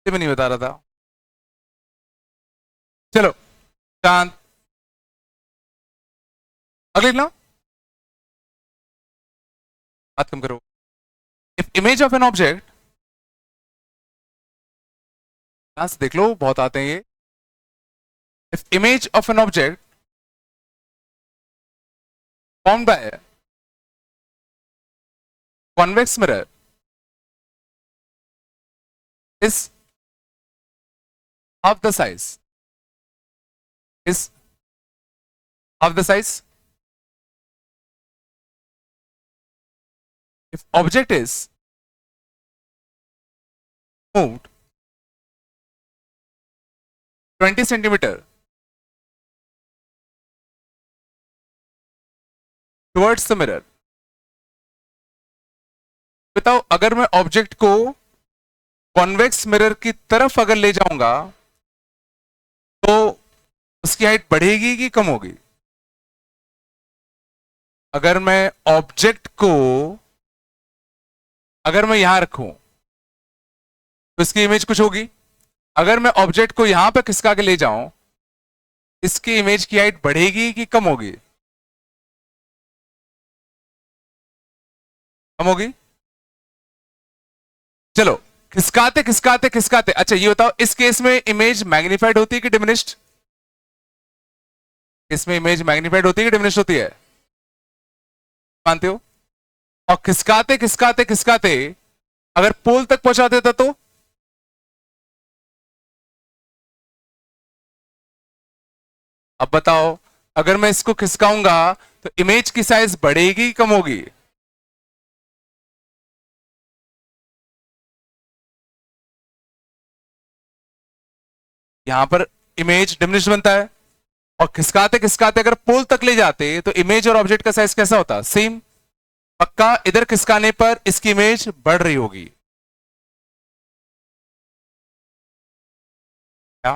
ये मैं नहीं बता रहा था। चलो चांद अगले ना, बात कम करो। If image of an object, यहां से देख लो बहुत आते हैं ये। If image of an object formed by a convex mirror is half the size, is half the size, if object is moved 20 centimeter towards the mirror, बताओ अगर मैं ऑब्जेक्ट को कॉन्वेक्स मिरर की तरफ अगर ले जाऊंगा तो उसकी हाइट बढ़ेगी कि कम होगी? अगर मैं ऑब्जेक्ट को, अगर मैं यहां रखूं तो इसकी इमेज कुछ होगी। अगर मैं ऑब्जेक्ट को यहां पर खिसका के ले जाऊं, इसकी इमेज की हाइट बढ़ेगी कि कम होगी? कम होगी। चलो खिसकाते खिसकाते खिसकाते, अच्छा ये बताओ इस केस में इमेज मैग्नीफाइड होती है कि डिमिनिश्ड? इसमें इमेज मैग्नीफाइड होती है कि डिमिनिश्ड होती है, मानते हो? और खिसकाते खिसकाते खिसकाते अगर पोल तक पहुंचा देता तो? अब बताओ अगर मैं इसको खिसकाऊंगा तो इमेज की साइज बढ़ेगी कि कम होगी? यहां पर इमेज डिमिनिश बनता है, और खिसकाते खिसकाते अगर पोल तक ले जाते तो इमेज और ऑब्जेक्ट का साइज कैसा होता? सेम। पक्का इधर खिसकाने पर इसकी इमेज बढ़ रही होगी। क्या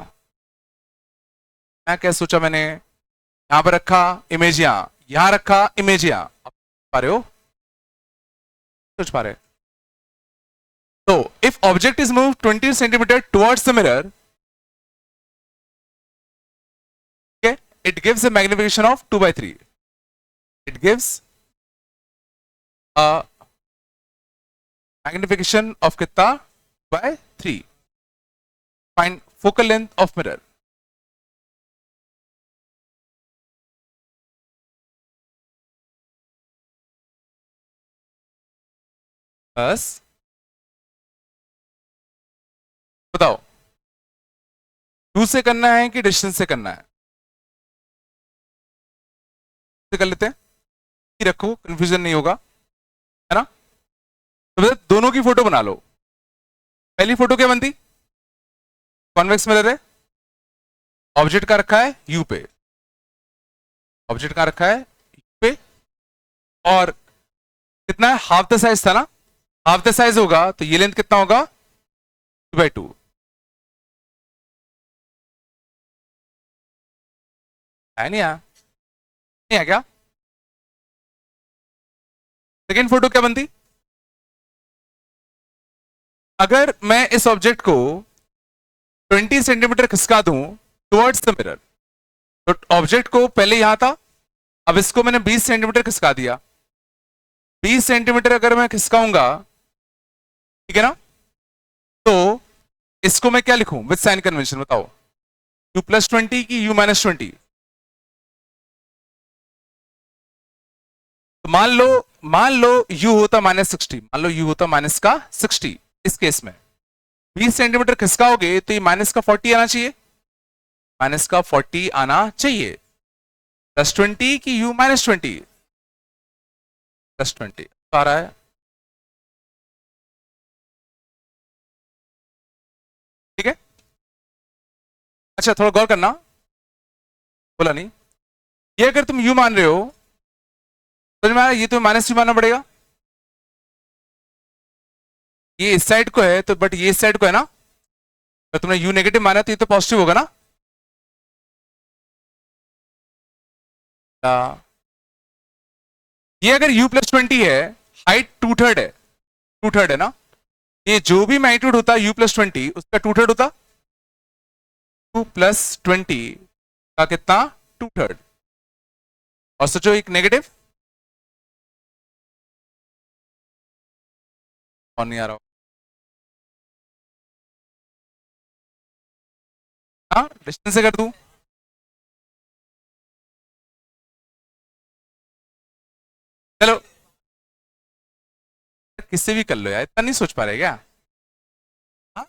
मैं क्या सोचा मैंने, यहां पर रखा इमेज, यहां रखा इमेज, यहां पा रहे हो, सोच पा रहे? तो if object is move 20 centimetre towards the mirror, it gives a magnification of 2/3. It gives a magnification of कितना? by 3. Find focal length of mirror. बस बताओ 2 से करना है कि डिस्टेंस से करना है? कर लेते हैं, रखो कंफ्यूजन नहीं होगा, है ना? तो दोनों की फोटो बना लो। पहली फोटो क्या बनती? कॉन्वेक्स मिरर है, ऑब्जेक्ट का रखा है यू पे, ऑब्जेक्ट का रखा है यू पे, और कितना है? हाफ द साइज था ना, हाफ द साइज होगा तो ये लेंथ कितना होगा? 2/2। है नहीं यार, नहीं है क्या? सेकेंड फोटो क्या बनती? अगर मैं इस ऑब्जेक्ट को 20 सेंटीमीटर खिसका दूं टुवर्ड्स द मिरर, तो ऑब्जेक्ट को पहले यहां था, अब इसको मैंने 20 सेंटीमीटर खिसका दिया। 20 सेंटीमीटर अगर मैं खिसकाऊंगा, ठीक है ना, तो इसको मैं क्या लिखूं विद साइन कन्वेंशन? बताओ u+20 की u-20? तो मान लो u होता -60, मान लो u होता -60। इस केस में 20 सेंटीमीटर खिसकाओगे तो ये -40 आना चाहिए, -40 आना चाहिए। +20 की u-20? +20 तो आ रहा है, ठीक है। अच्छा थोड़ा गौर करना, बोला नहीं, ये अगर तुम u मान रहे हो तो ये तो -u मानना पड़ेगा। ये इस साइड को है तो, बट ये इस साइड को है ना, तो तुमने u नेगेटिव माना तो ये तो पॉजिटिव होगा ना। ये अगर u+20 है, हाइट 2/3 है, 2/3 है ना, ये जो भी मैग्नीट्यूड होता है u+20 उसका 2/3 होता, 2+20 का कितना 2/3। और सोचो एक नेगेटिव और नहीं आ रहा, हाँ डिस्टेंस से कर दूं, चलो किससे भी कर लो यार, इतना नहीं सोच पा रहे क्या? हाँ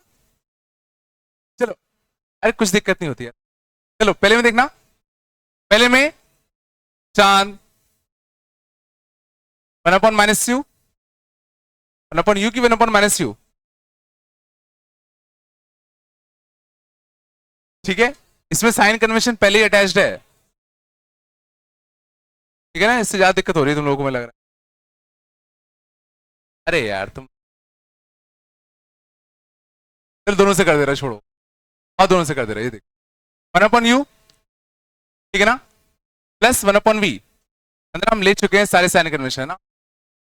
चलो, अरे कुछ दिक्कत नहीं होती है। चलो पहले में देखना, पहले में चांद 1/-u, 1/u की 1/-u, ठीक है। इसमें साइन कन्वेंशन पहले ही अटैच्ड है, ठीक है ना, इससे ज्यादा दिक्कत हो रही है तुम लोगों को, में लग रहा है। अरे यार तुम, चल दोनों से कर दे रहा, छोड़ो, और दोनों से कर दे रहा, ये देख 1/u, ठीक है ना, प्लस 1/v, अंदर हम ले चुके हैं सारे साइन कन्वेंशन, है ना,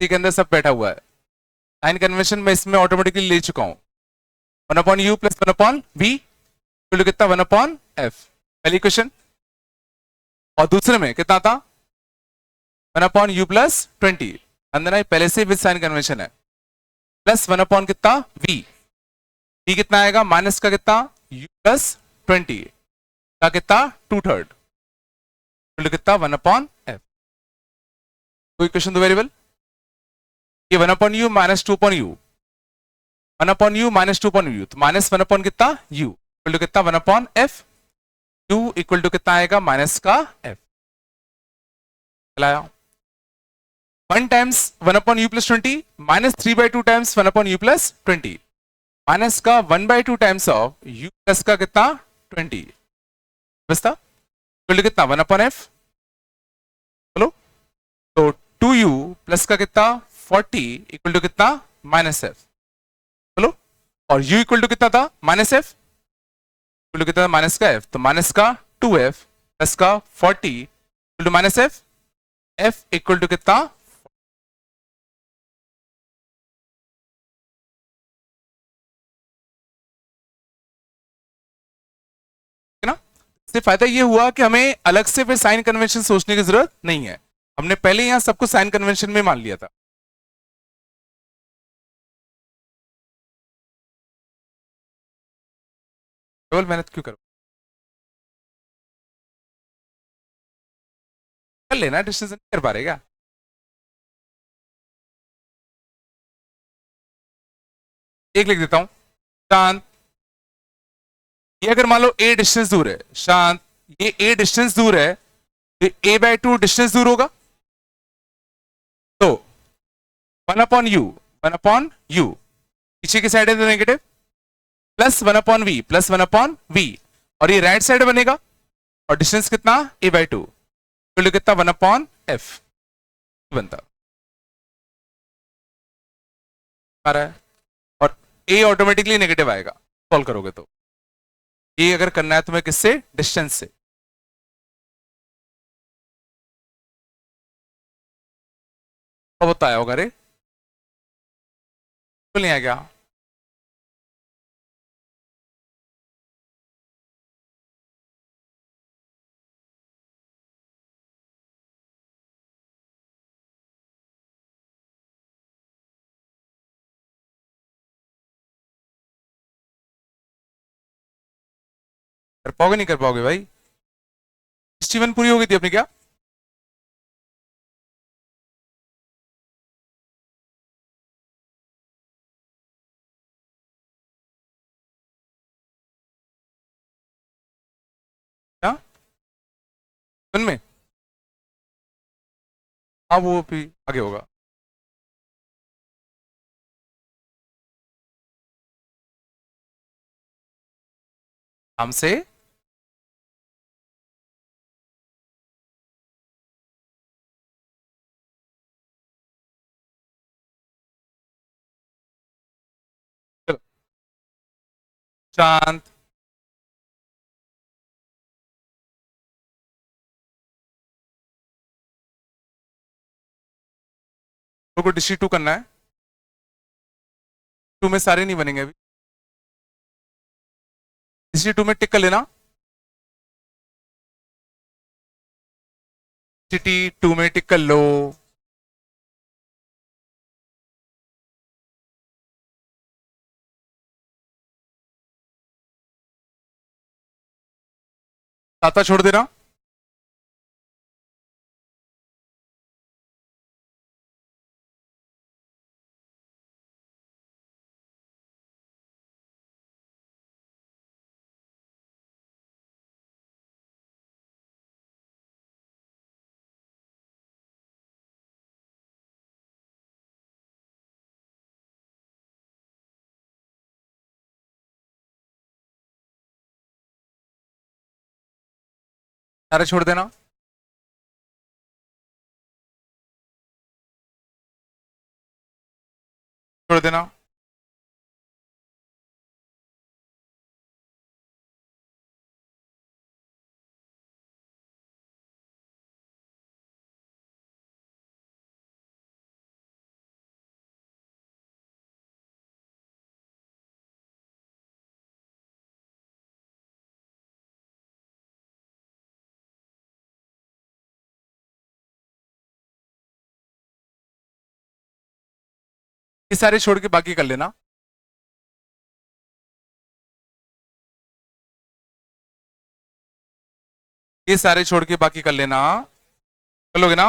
ठीक है, अंदर सब बैठा हुआ है, साइन कन्वेंशन में इसमें ऑटोमेटिकली ले चुका हूं। 1/u प्लस 1/v कितना 1/f, पहली क्वेश्चन। और दूसरे में कितना था 1/u+20, अंदर ना पहले से विद साइन कन्वेंशन है, प्लस 1/ कितना v, v कितना आएगा माइनस का कितना u+20 का कितना 2/3 कितना 1/f। कोई क्वेश्चन दो वेरिएबल, ये 1/u minus 2/u, 1/u minus 2/u, तो माइनस 1/ कितना u कितना 1/f, u इक्वल टू कितना आएगा माइनस का f, चलाया 1 times 1/u+20 minus 3/2 times 1/u+20, minus का 1/2 टाइम्स ऑफ u प्लस का कितना 20, बसता कितना 1/f, बोलो, तो 2u प्लस का कितना 40 इक्वल टू कितना -f, बोलो, और u इक्वल टू कितना था -f, इक्वल टू कितना था माइनस का f, तो माइनस का 2f प्लस का 40 equal to -f, f equal to कितना, है ना। इससे फायदा ये हुआ कि हमें अलग से फिर साइन कन्वेंशन सोचने की जरूरत नहीं है, हमने पहले यहां सबको साइन कन्वेंशन में मान लिया था। केवल मेहनत क्यों करो, कर लेना, डिस्टेंस नहीं कर पा रहेगा। एक लिख देता हूं, शांत, ये अगर मान लो a डिस्टेंस दूर है, शांत, ये a डिस्टेंस दूर है, तो a/2 डिस्टेंस दूर होगा, तो 1/u, 1/u पीछे की साइड है तो negative, plus 1/v plus 1/v, और ये राइट साइड बनेगा, और डिस्टेंस कितना a/2 कितना 1/f बनता आ रहा है, और a ऑटोमेटिकली नेगेटिव आएगा सॉल्व करोगे तो, ये अगर करना है तुम्हें किससे, डिस्टेंस से, तो बताया होगा रे, तो नहीं आ गया, कर पाओगे नहीं कर पाओगे भाई, 61 पूरी हो गई थी अपनी क्या, क्या में, हाँ वो भी आगे होगा, हमसे चलो, चांद तो को डिस्ट्री 2 करना है। 2 में सारे नहीं बनेंगे अभी। डिस्ट्री 2 में टिक कर लेना। सिटी 2 में टिक कर लो। साता छोड़ देना। सारे छोड़ देना। छोड़ देना। ये सारे छोड़ के बाकी कर लेना। ये सारे छोड़ के बाकी कर लेना। कर लोगे ना?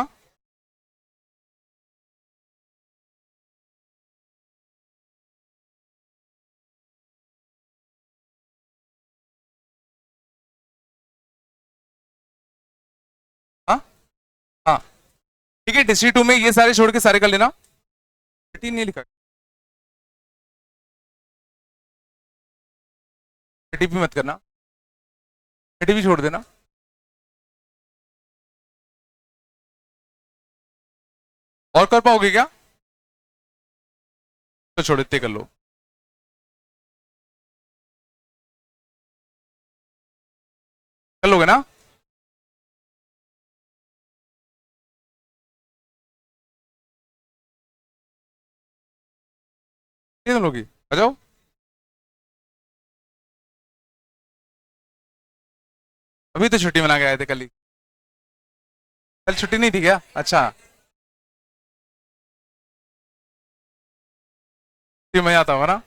हाँ हाँ ठीक है। डिस्ट्री 2 में ये सारे छोड़ के सारे कर लेना। सिटी नहीं लिखा। सिटी भी मत करना। सिटी भी छोड़ देना। और कर पाओगे क्या? तो छोड़ इतने कर लो। कर लोगे ना? ये कर लोगी। आ जाओ। अभी तो छुट्टी मना के आए थे कल ही। कल छुट्टी नहीं थी क्या? अच्छा। मजा आता होगा ना?